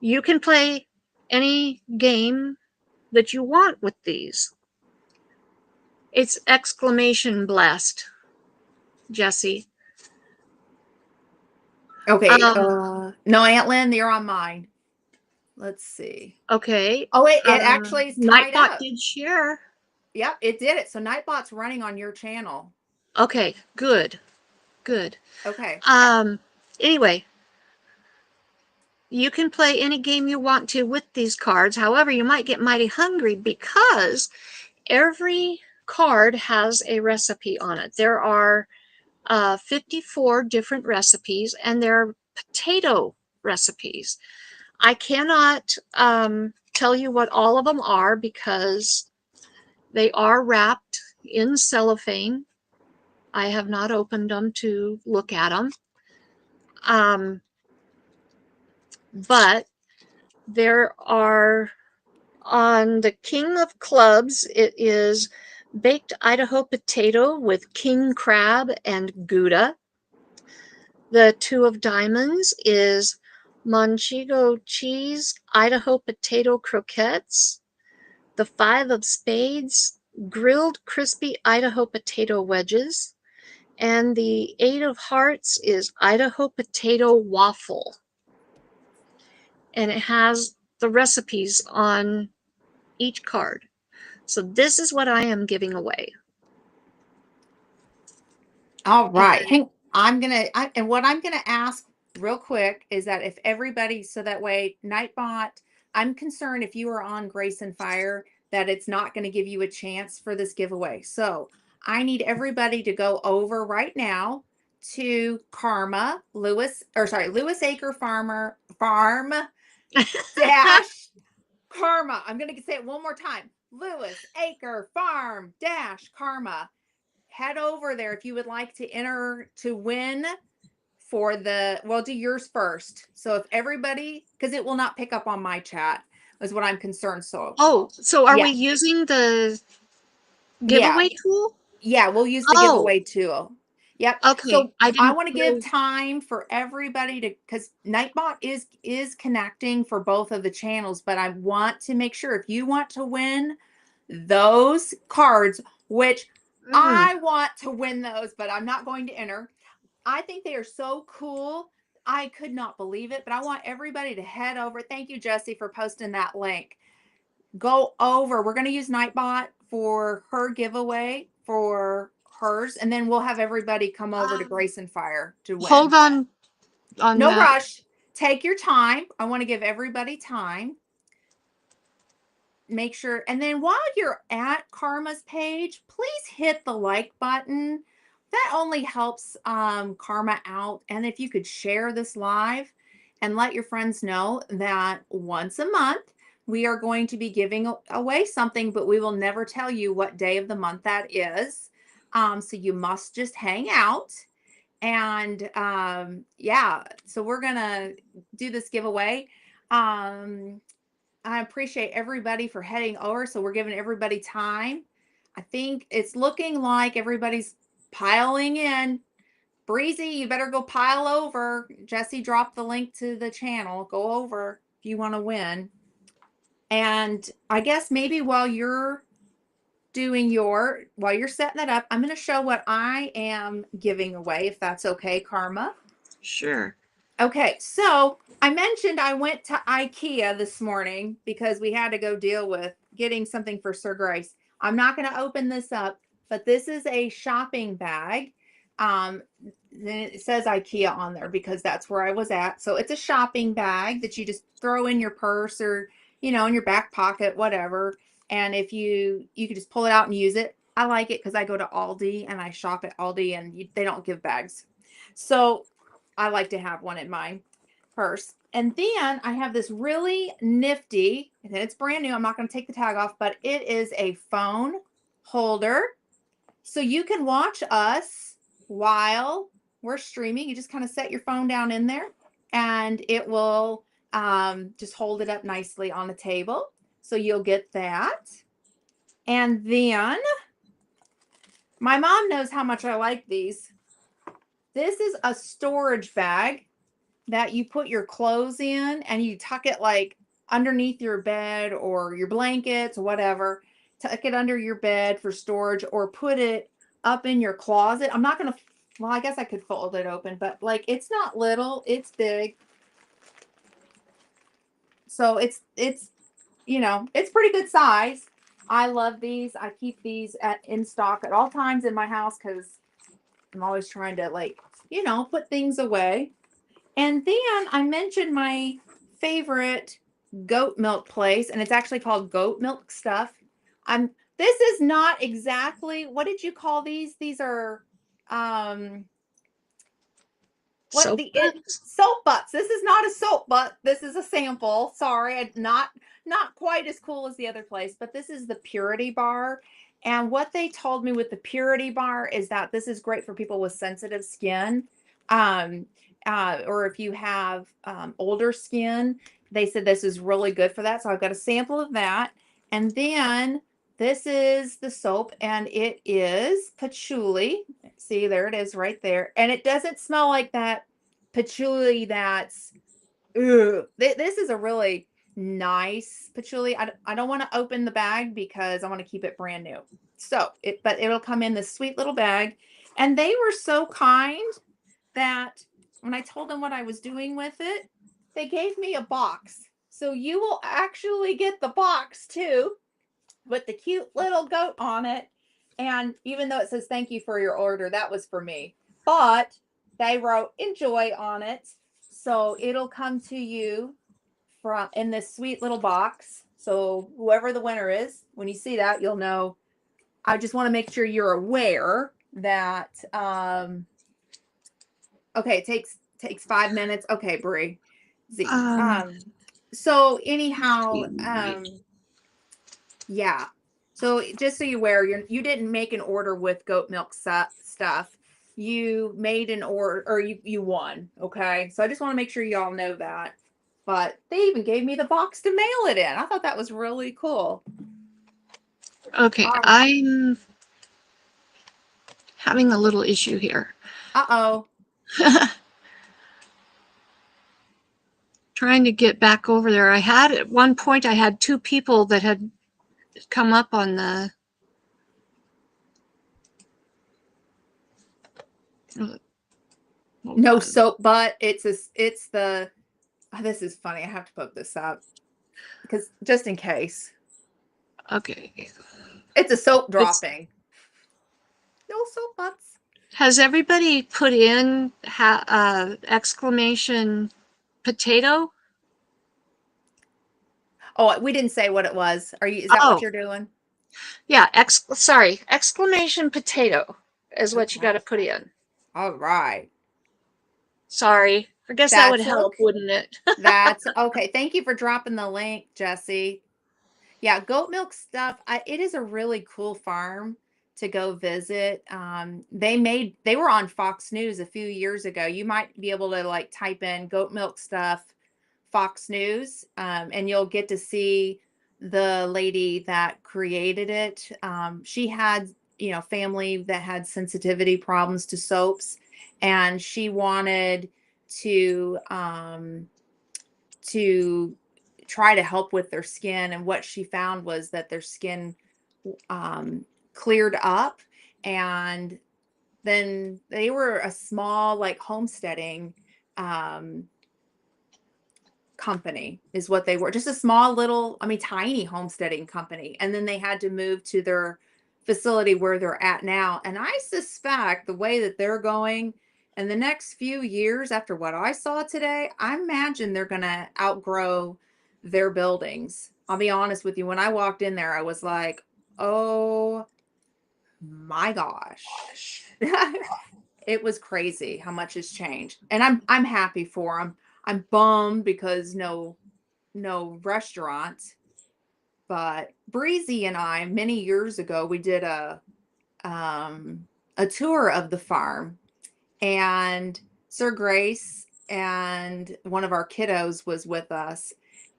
You can play any game that you want with these. It's exclamation blessed, Jesse. Okay. Um, No, Aunt Lynn, you're on mine. Let's see. okay. Oh, it actually is tied Nightbot up. did share. Yep, it did it. So Nightbot's running on your channel. Okay, good. Good. Okay. Um, anyway, you can play any game you want to with these cards. However, you might get mighty hungry because every card has a recipe on it. There are 54 different recipes, and there are potato recipes. I cannot tell you what all of them are because they are wrapped in cellophane. I have not opened them to look at them. Um, but there are on the King of Clubs, it is baked Idaho potato with king crab and Gouda. The Two of Diamonds is Manchego cheese, Idaho potato croquettes. The Five of Spades, grilled crispy Idaho potato wedges. And the Eight of Hearts is Idaho potato waffle. And it has the recipes on each card. So this is what I am giving away. All right. And And what I'm gonna ask real quick is that if everybody, so that way, Nightbot, I'm concerned if you are on Grace and Fire that it's not going to give you a chance for this giveaway. So I need everybody to go over right now to Karma Lewis, or sorry, Lewis Acre Farm dash Karma. I'm gonna say it one more time. Lewis Acre Farm dash Karma. Head over there if you would like to enter to win for the, well, do yours first. So if everybody, because it will not pick up on my chat, is what I'm concerned. So oh, so are we yeah, using the yeah, giveaway tool? yeah, we'll use the Oh, giveaway tool. Yep. okay. So I I didn't want to give know. time for everybody to, because Nightbot is connecting for both of the channels, but I want to make sure if you want to win those cards, which Mm, I want to win those, but I'm not going to enter. I think they are so cool. I could not believe it, but I want everybody to head over. Thank you, Jesse, for posting that link. Go over. We're going to use Nightbot for her giveaway for hers, and then we'll have everybody come over to um, Grace and Fire to hold win. on No that. rush. Take your time. I want to give everybody time. Make sure, and then while you're at Karma's page, please hit the like button. That only helps Karma out. And if you could share this live and let your friends know that once a month we are going to be giving away something, but we will never tell you what day of the month that is. So you must just hang out. And yeah, so we're gonna do this giveaway. I appreciate everybody for heading over. So we're giving everybody time. I think it's looking like everybody's piling in. Breezy, you better go pile over. Jesse dropped the link to the channel. Go over if you want to win. And I guess maybe while you're while you're setting that up, I'm going to show what I am giving away, if that's okay, Karma. Sure. Okay, so I mentioned I went to IKEA this morning because we had to go deal with getting something for Sir Grace. I'm not going to open this up, but this is a shopping bag. Then it says IKEA on there because that's where I was at. So it's a shopping bag that you just throw in your purse or, in your back pocket, whatever. And if you could just pull it out and use it. I like it because I go to Aldi and I shop at Aldi and they don't give bags. So I like to have one in my purse. And then I have this really nifty, and it's brand new. I'm not going to take the tag off, but it is a phone holder. So you can watch us while we're streaming. You just kind of set your phone down in there and it will just hold it up nicely on the table. So you'll get that. And then my mom knows how much I like these. This is a storage bag that you put your clothes in and you tuck it like underneath your bed or your blankets or whatever. Tuck it under your bed for storage or put it up in your closet. I'm not going to, well, I guess I could fold it open, but like it's not little, it's big. So it's pretty good size. I love these. I keep these in stock at all times in my house because I'm always trying to like, put things away. And then I mentioned my favorite goat milk place, and it's actually called Goat Milk Stuff. I'm This is not exactly, what did you call these? These are um what Soap the it butts? soap butts. This is not a soap butt. This is a sample. Sorry, not quite as cool as the other place, but this is the Purity Bar. And what they told me with the Purity Bar is that this is great for people with sensitive skin, um, or if you have older skin. They said this is really good for that. So I've got a sample of that, and then this is the soap, and it is patchouli. See, there it is right there. And it doesn't smell like that patchouli that's, ugh. This is a really nice patchouli. I don't want to open the bag because I want to keep it brand new. But it'll come in this sweet little bag. And they were so kind that when I told them what I was doing with it, they gave me a box. So you will actually get the box too, with the cute little goat on it. And even though it says thank you for your order, that was for me. But they wrote enjoy on it. So it'll come to you from in this sweet little box. So whoever the winner is, when you see that, you'll know. I just want to make sure you're aware that okay, it takes 5 minutes. Okay, Brie. Z. Um, So anyhow, yeah. So just so you aware, you didn't make an order with goat milk stuff. You made an order, or you won. Okay. So I just want to make sure y'all know that. But they even gave me the box to mail it in. I thought that was really cool. okay, I'm having a little issue here. Uh-oh. Trying to get back over there. I had at one point I had two people that had come up on the hold No on. soap butt. It's the this is funny. I have to poke this up because just in case. Okay. It's a soap It's, dropping. No soap butts. has everybody put in exclamation potato? Oh, we didn't say what it was. Is that what Oh, you're doing? yeah, sorry, exclamation potato is what you got Okay. to put in. All right. Sorry. I guess that would That's help, okay. wouldn't it? That's okay. Thank you for dropping the link, Jesse. Yeah, goat milk stuff. It is a really cool farm to go visit. They were on Fox News a few years ago. You might be able to like type in goat milk stuff, Fox News, and you'll get to see the lady that created it. She had, family that had sensitivity problems to soaps, and she wanted to to try to help with their skin. And what she found was that their skin um, cleared up. And then they were a small, like, homesteading um, company, is what they were. Just a small little, I mean, tiny homesteading company. And then they had to move to their facility where they're at now. And I suspect the way that they're going in the next few years, after what I saw today, I imagine they're going to outgrow their buildings. I'll be honest with you. When I walked in there, I was like, oh my gosh. It was crazy how much has changed. And I'm happy for them. I'm bummed because no restaurant. But Breezy and I, many years ago, we did a tour of the farm, and Sir Grace and one of our kiddos was with us.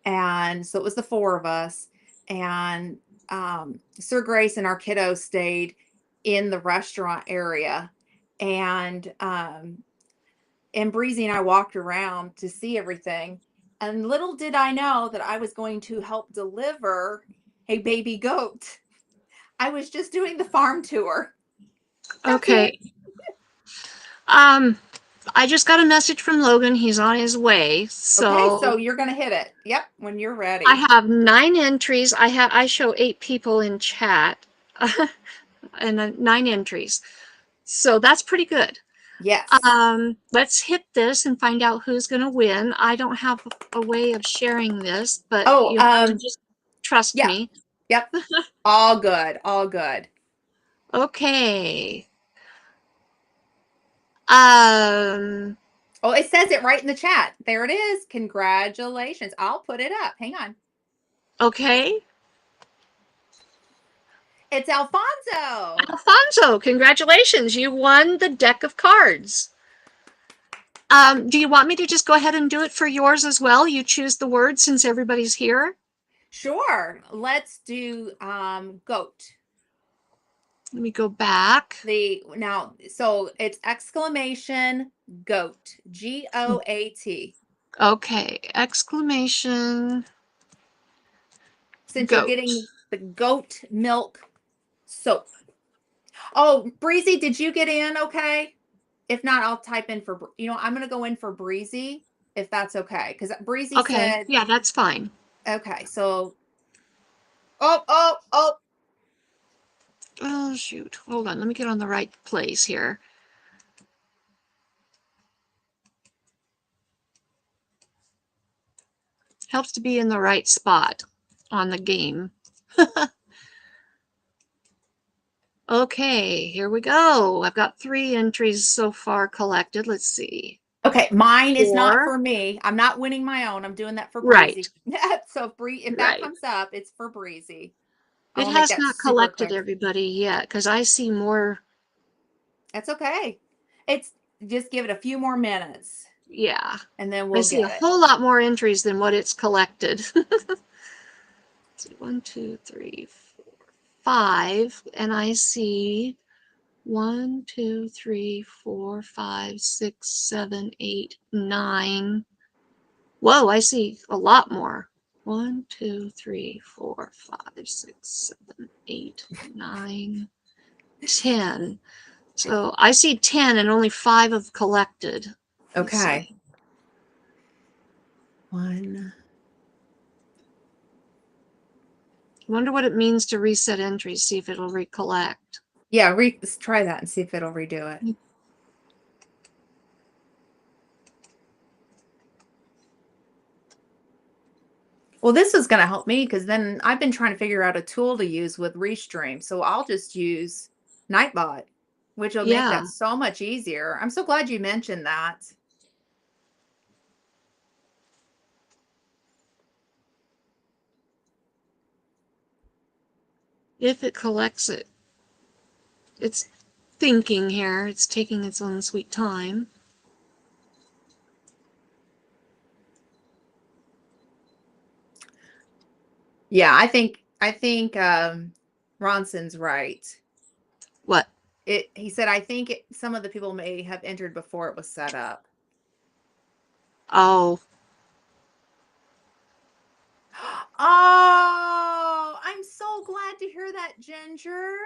And so it was the four of us. And Sir Grace and our kiddos stayed in the restaurant area. And Breezy and I walked around to see everything. And little did I know that I was going to help deliver a baby goat. I was just doing the farm tour. That's it. Okay. Um, I just got a message from Logan. He's on his way. Okay, so So you're going to hit it. Yep, when you're I ready. have 9 entries. I show 8 people in chat, and 9 entries. So that's pretty good. Yes. Let's hit this and find out who's going to win. I don't have a way of sharing this, but Oh, you'll have to just trust yeah. me. Yep. All good. All good. Okay. Um, Oh, it says it right in the chat. There it is. Congratulations. I'll put it up. Hang on. okay. It's Alfonso. Alfonso, congratulations. You won the deck of cards. Do you want me to just go ahead and do it for yours as well? You choose the word since everybody's here. Sure. Let's do goat. Let me go back. So it's exclamation goat. GOAT. Okay, exclamation Since you're goat. getting the goat milk soap. Oh, Breezy, did you get in okay? If not, I'll type in for, I'm going to go in for Breezy if that's okay. Because Breezy Okay, said, yeah, that's fine. okay, so, oh, Oh, shoot. Hold on, let me get on the right place here. Helps to be in the right spot on the game. Okay, here we go. I've got 3 entries so far collected. Let's see. okay. Mine is not 4. for me. I'm not winning my own. I'm doing that for Right, Breezy. So if that right. comes up, it's for Breezy. I It will make has that not super collected quick. everybody yet because I see more. That's okay. It's just give it a few more minutes Yeah, and then I we'll see a get it. whole lot more entries than what it's collected. See, 1, 2, 3, 4, 5, and I see 1, 2, 3, 4, 5, 6, 7, 8, 9. Whoa, I see a lot more. 1, 2, 3, 4, 5, 6, 7, 8, 9, 10. So I see 10 and only 5 have collected. Let's Okay. see. One. Wonder what it means to reset entries, see if it'll recollect. Yeah, let's try that and see if it'll redo it. Well, this is going to help me because then I've been trying to figure out a tool to use with Restream. So I'll just use Nightbot, which will make Yeah, that so much easier. I'm so glad you mentioned that. if it collects it. It's thinking here. It's taking its own sweet time. Yeah, I think Ronson's right. What? He said I think some of the people may have entered before it was set up. Oh, Oh, I'm so glad to hear that, Ginger.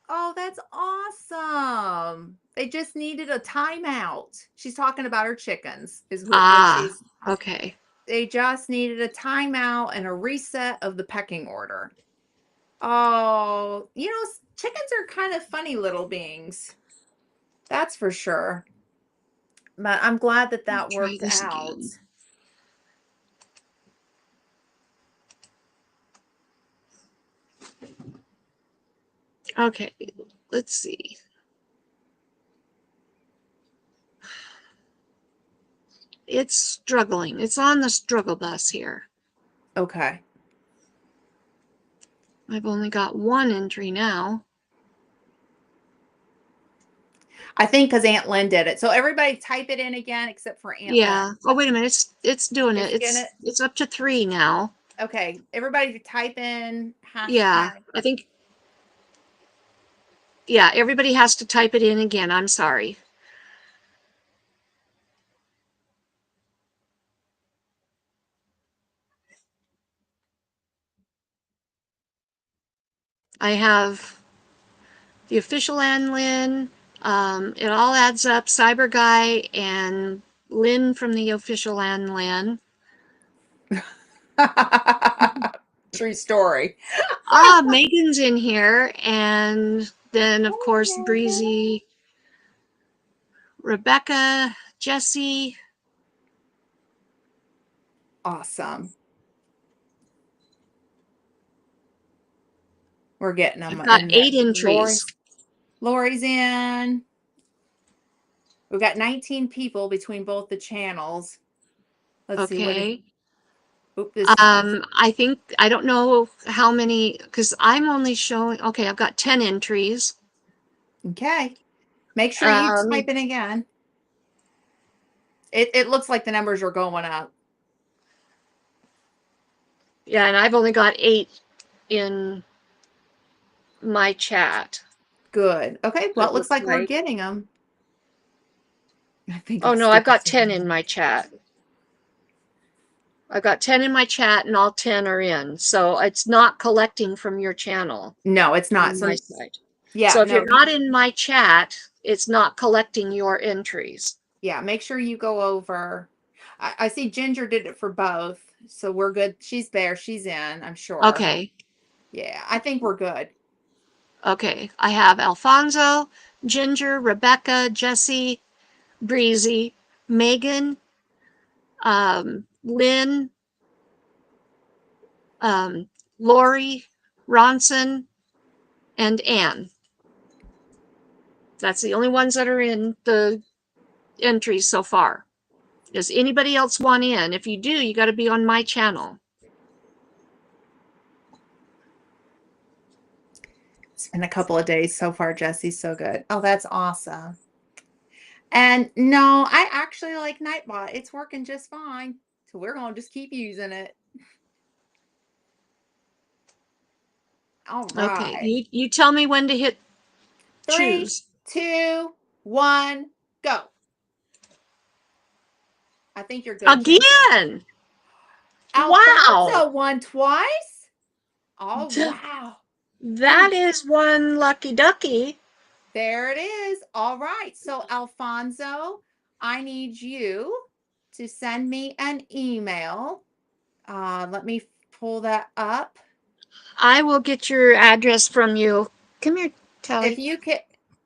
Oh, that's awesome. They just needed a timeout. She's talking about her chickens, is what ah, she's. okay. They just needed a timeout and a reset of the pecking order. Oh, chickens are kind of funny little beings. That's for sure. But I'm glad that that Try worked this out. again. Okay, let's see. It's struggling. It's on the struggle bus here. Okay. I've only got 1 entry now. I think because Aunt Lynn did it. So everybody type it in again except for Aunt Yeah. Lynn. Oh, wait a minute. It's doing it. It's getting it. It's up to 3 now. Okay. Everybody type in Yeah, hashtag. I think. Yeah, everybody has to type it in again. I'm sorry. I have the official Ann Lynn. It all adds up. Cyber Guy and Lynn from the official Ann Lynn. true story. Megan's in here, and then of Oh, course Breezy, Rebecca, Jesse. awesome. We're getting them I've got in there. 8 entries. Lori's in. We've got 19 people between both the channels. Let's see what is. Okay. Oop, this is I think I don't know how many because I'm only showing. Okay, I've got 10 entries. okay. Make sure you Um, type in again. It looks like the numbers are going up. yeah, and I've only got 8 in my chat. Good. Okay. Well, It it looks looks like we're like. getting them. I think Oh it's no, I've stupid. got 10 in my chat. I've got 10 in my chat, and all 10 are in. So it's not collecting from your channel No, it's not. on my So side. yeah, So if no, you're not in my chat, it's not collecting your entries. yeah, make sure you go over. I see Ginger did it for both, so we're good. She's there. She's in, I'm sure. Okay. Yeah, I think we're good. Okay. I have Alfonso, Ginger, Rebecca, Jesse, Breezy, Megan, Lynn, Lori, Ronson, and Anne. That's the only ones that are in the entries so far. Does anybody else want in? If you do, you got to be on my channel. It's been a couple of days so far, Jesse's so good. Oh, that's awesome. And no, I actually like Nightbot. It's working just fine. So we're going to just keep using it. All Okay, right. you tell me when to hit 3, choose. 2, 1, go. I think you're good, Ginger. Again! Wow! Alfonso won twice? Oh, wow. That is one lucky ducky. There it is. All right. So, Alfonso, I need you to send me an email. Let me pull that up. I will get your address from you. Come here, If Tally. you can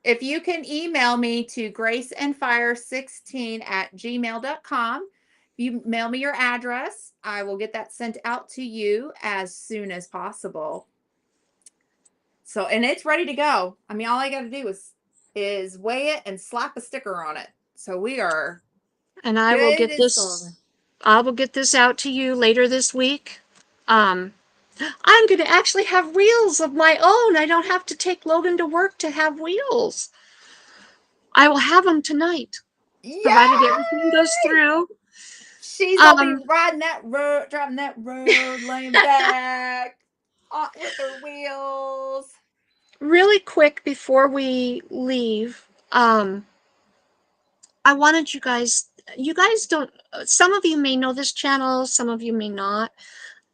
if you can email me to graceandfire16@gmail.com. You mail me your address, I will get that sent out to you as soon as possible. So, and it's ready to go. I mean, all I got to do is weigh it and slap a sticker on it. So we are And good as golden. I will get this out to you later this week. Um, I'm going to actually have wheels of my own. I don't have to take Logan to work to have wheels. I will have them tonight, provided everything goes Yay! through. She's gonna be Um, riding that road, driving that road, laying back with her wheels. really quick before we leave, I wanted you guys don't, some of you may know this channel, some of you may not.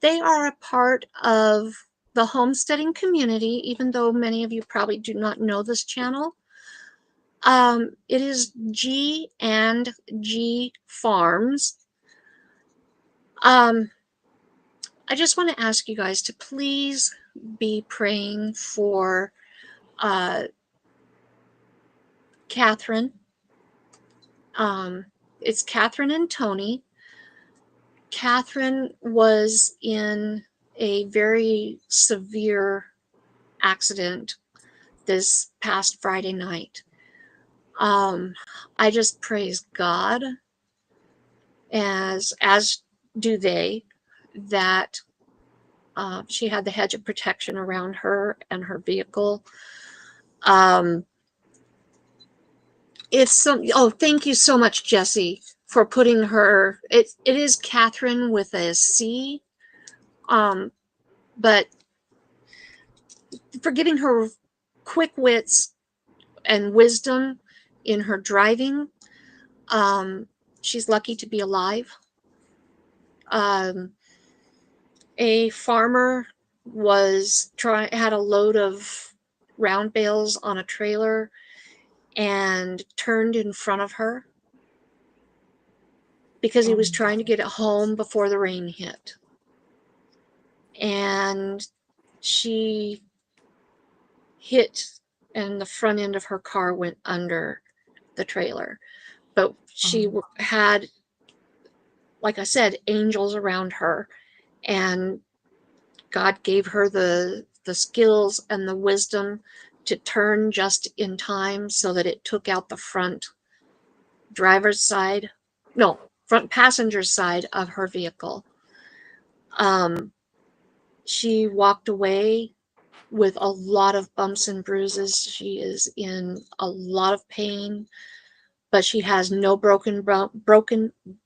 They are a part of the homesteading community, even though many of you probably do not know this channel. It is G and G Farms. Um, I just want to ask you guys to please be praying for uh, Catherine. It's Catherine and Tony. Catherine was in a very severe accident this past Friday night. Um, I just praise God, as do they, that she had the hedge of protection around her and her vehicle. Um, if some, oh, thank you so much, Jesse, for putting her. It is Catherine with a C, but for giving her quick wits and wisdom in her driving. She's lucky to be alive. Um, a farmer had a load of round bales on a trailer and turned in front of her because he Oh, was trying to get it home before the rain hit. and she hit, and the front end of her car went under the trailer. But she Um, had, like I said, angels around her, and God gave her the skills and the wisdom to turn just in time so that it took out the front driver's side, no, front passenger's side of her vehicle. Um, she walked away with a lot of bumps and bruises. She is in a lot of pain, but she has no broken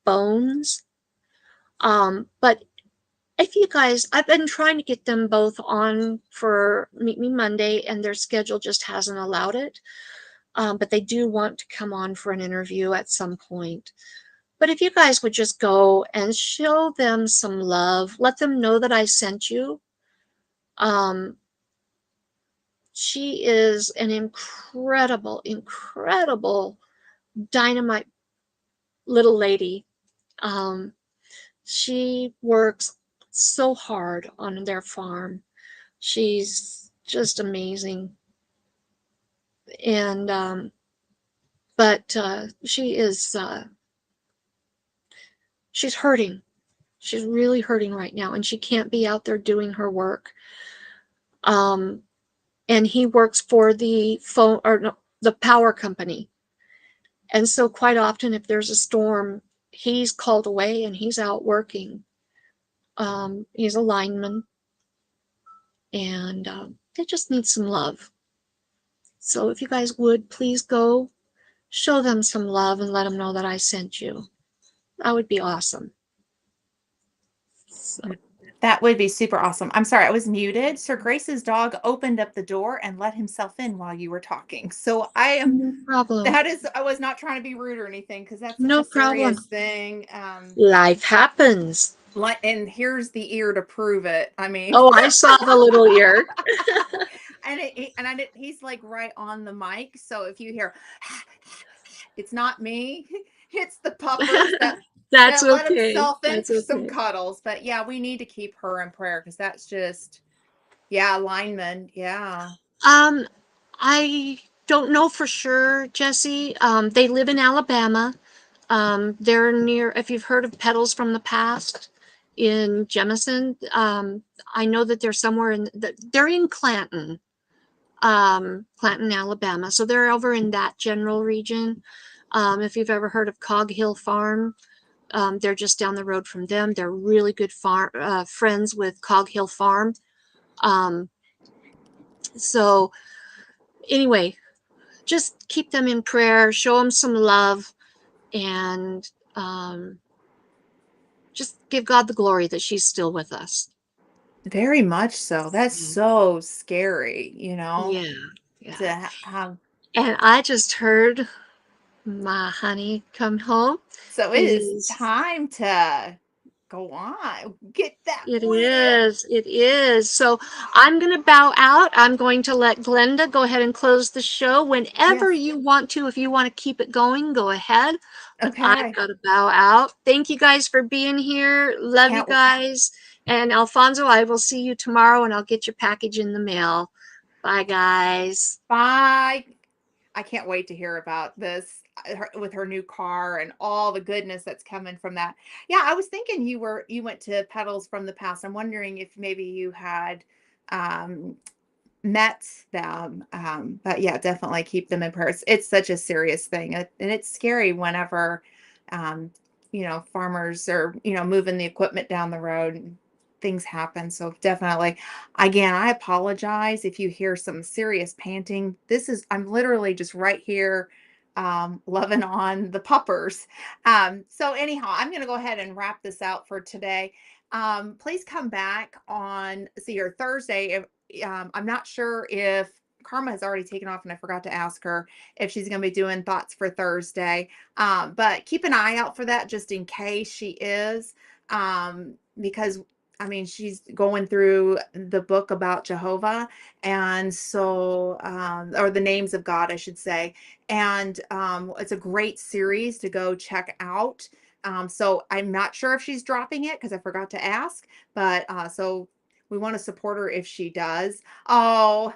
bones. But if you guys, I've been trying to get them both on for Meet Me Monday, and their schedule just hasn't allowed it. But they do want to come on for an interview at some point. But if you guys would just go and show them some love, let them know that I sent you. Um, she is an incredible, incredible dynamite little lady. Um, she works so hard on their farm. She's just amazing. And, but she is, she's hurting. She's really hurting right now, and she can't be out there doing her work. Um, and he works for the phone, or no, the power company. And so quite often if there's a storm, he's called away and he's out working. He's a lineman, and they just need some love. So if you guys would please go show them some love and let them know that I sent you. That would be awesome. So, that would be super awesome. I'm sorry, I was muted. Sir Grace's dog opened up the door and let himself in while you were talking. So I am no problem. that is I was not trying to be rude or anything because that's such No a serious problem. thing. Life happens. Like, and here's the ear to prove it. I mean, Oh, I saw the little ear. he's like right on the mic. So if you hear, it's not me. It's the puppers That's that let okay. himself in That's for some okay. cuddles. But yeah, we need to keep her in prayer because that's just yeah, lineman. Yeah. Um, I don't know for sure, Jesse. They live in Alabama. They're near, if you've heard of Petals from the Past in Jemison. I know that they're somewhere they're in Clanton, Clanton, Alabama. So they're over in that general region. If you've ever heard of Cog Hill Farm, they're just down the road from them. They're really good friends with Cog Hill Farm. Um, so anyway, just keep them in prayer, show them some love, and just give God the glory that she's still with us. Very much so. That's Yeah, so scary, yeah. to Yeah. have. And I just heard my honey come home. So it is He's time to go on, get that It win. is. It is. So I'm going to bow out. I'm going to let Glenda go ahead and close the show whenever Yes. you want to. If you want to keep it going, go ahead. But I've Okay. got to bow out. Thank you guys for being here. Love you Can't. guys. And Alfonso, I will see you tomorrow and I'll get your package in the mail. Bye, guys. Bye. I can't wait to hear about this with her new car and all the goodness that's coming from that. Yeah, I was thinking you went to Petals from the Past. I'm wondering if maybe you had um met them. But yeah, definitely keep them in prayer. It's such a serious thing, and it's scary whenever, um, farmers are moving the equipment down the road and things happen. So definitely, again, I apologize if you hear some serious panting. I'm literally just right here. Loving on the puppers. So anyhow, I'm going to go ahead and wrap this out for today. Please come back on see your Thursday. I'm not sure if Karma has already taken off, and I forgot to ask her if she's going to be doing thoughts for Thursday. But keep an eye out for that just in case she is, because I mean, she's going through the book about Jehovah, and so, or the names of God, I should say. And it's a great series to go check out. So I'm not sure if she's dropping it because I forgot to ask, but so we want to support her if she does. Oh,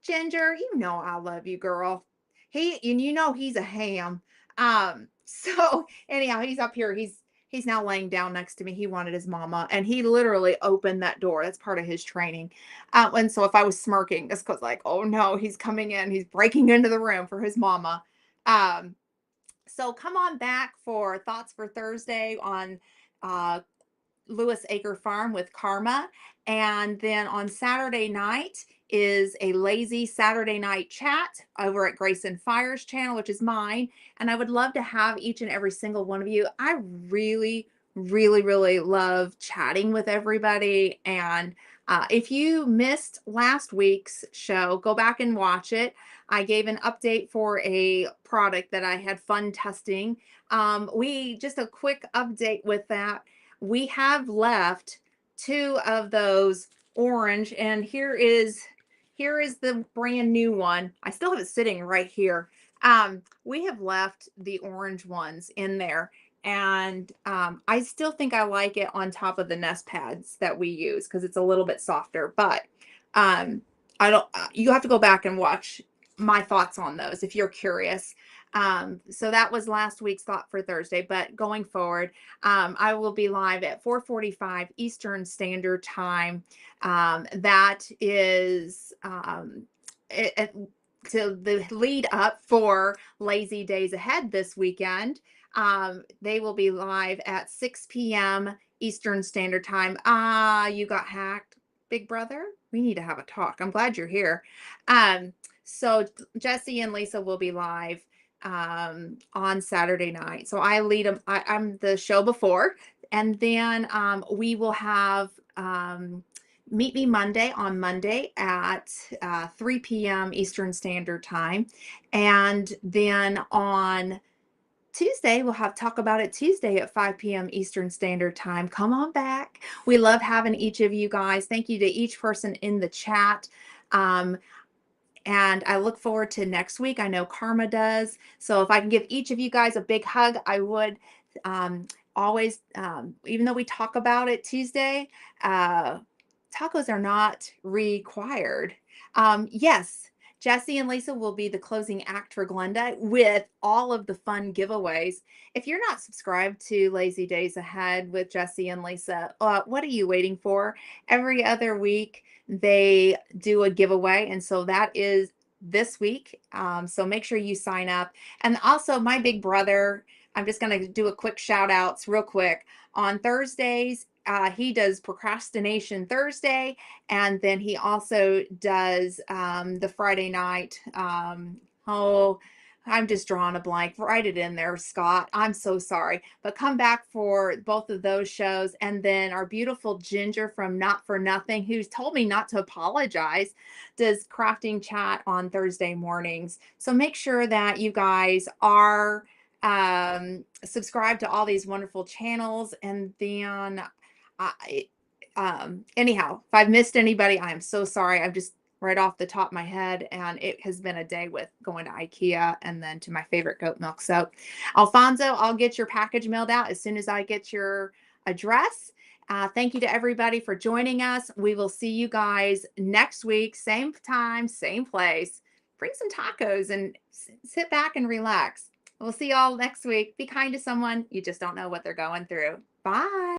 Ginger, you know I love you, girl. And you know he's a ham. So anyhow, he's up here. He's now laying down next to me. He wanted his mama, and he literally opened that door. That's part of his training. And so if I was smirking, it's because like, oh no, he's coming in. He's breaking into the room for his mama. Um, so come on back for Thoughts for Thursday on uh Lewis Acre Farm with Karma. And then on Saturday night is a lazy Saturday night chat over at Grace and Fire's channel, which is mine. And I would love to have each and every single one of you. I really, really, really love chatting with everybody. And if you missed last week's show, go back and watch it. I gave an update for a product that I had fun testing. We just a quick update with that. We have left two of those orange, and here is the brand new one. I still have it sitting right here. We have left the orange ones in there, and I still think I like it on top of the nest pads that we use because it's a little bit softer. But um, I don't. You have to go back and watch my thoughts on those if you're curious. So that was last week's thought for Thursday. But going forward, I will be live at 4:45 Eastern Standard Time. That is to the lead up for Lazy Days Ahead this weekend. They will be live at 6 p.m. Eastern Standard Time. You got hacked, big brother. We need to have a talk. I'm glad you're here. So Jesse and Lisa will be live on Saturday night. So I lead them. I'm the show before, and then we will have Meet Me Monday on Monday at 3 p.m. Eastern Standard Time, and then on Tuesday, we'll have Talk About It Tuesday at 5 p.m. Eastern Standard Time. Come on back. We love having each of you guys. Thank you to each person in the chat. And I look forward to next week. I know Karma does. So if I can give each of you guys a big hug, I would. Always, even though we talk about it Tuesday, tacos are not required. Yes, Jesse and Lisa will be the closing act for Glenda with all of the fun giveaways. If you're not subscribed to Lazy Days Ahead with Jesse and Lisa, what are you waiting for? Every other week, they do a giveaway. And so that is this week. So make sure you sign up. And also, my big brother, I'm just going to do a quick shout outs real quick. On Thursdays, he does Procrastination Thursday, and then he also does the Friday night. Oh, I'm just drawing a blank. Write it in there, Scott. I'm so sorry. But come back for both of those shows. And then our beautiful Ginger from Not For Nothing, who's told me not to apologize, does crafting chat on Thursday mornings. So make sure that you guys are subscribe to all these wonderful channels. And then anyhow, if I've missed anybody, I am so sorry. I'm just right off the top of my head, and it has been a day with going to IKEA and then to my favorite goat milk. So Alfonso, I'll get your package mailed out as soon as I get your address. Thank you to everybody for joining us. We will see you guys next week, same time, same place. Bring some tacos and sit back and relax. We'll see y'all next week. Be kind to someone. You just don't know what they're going through. Bye.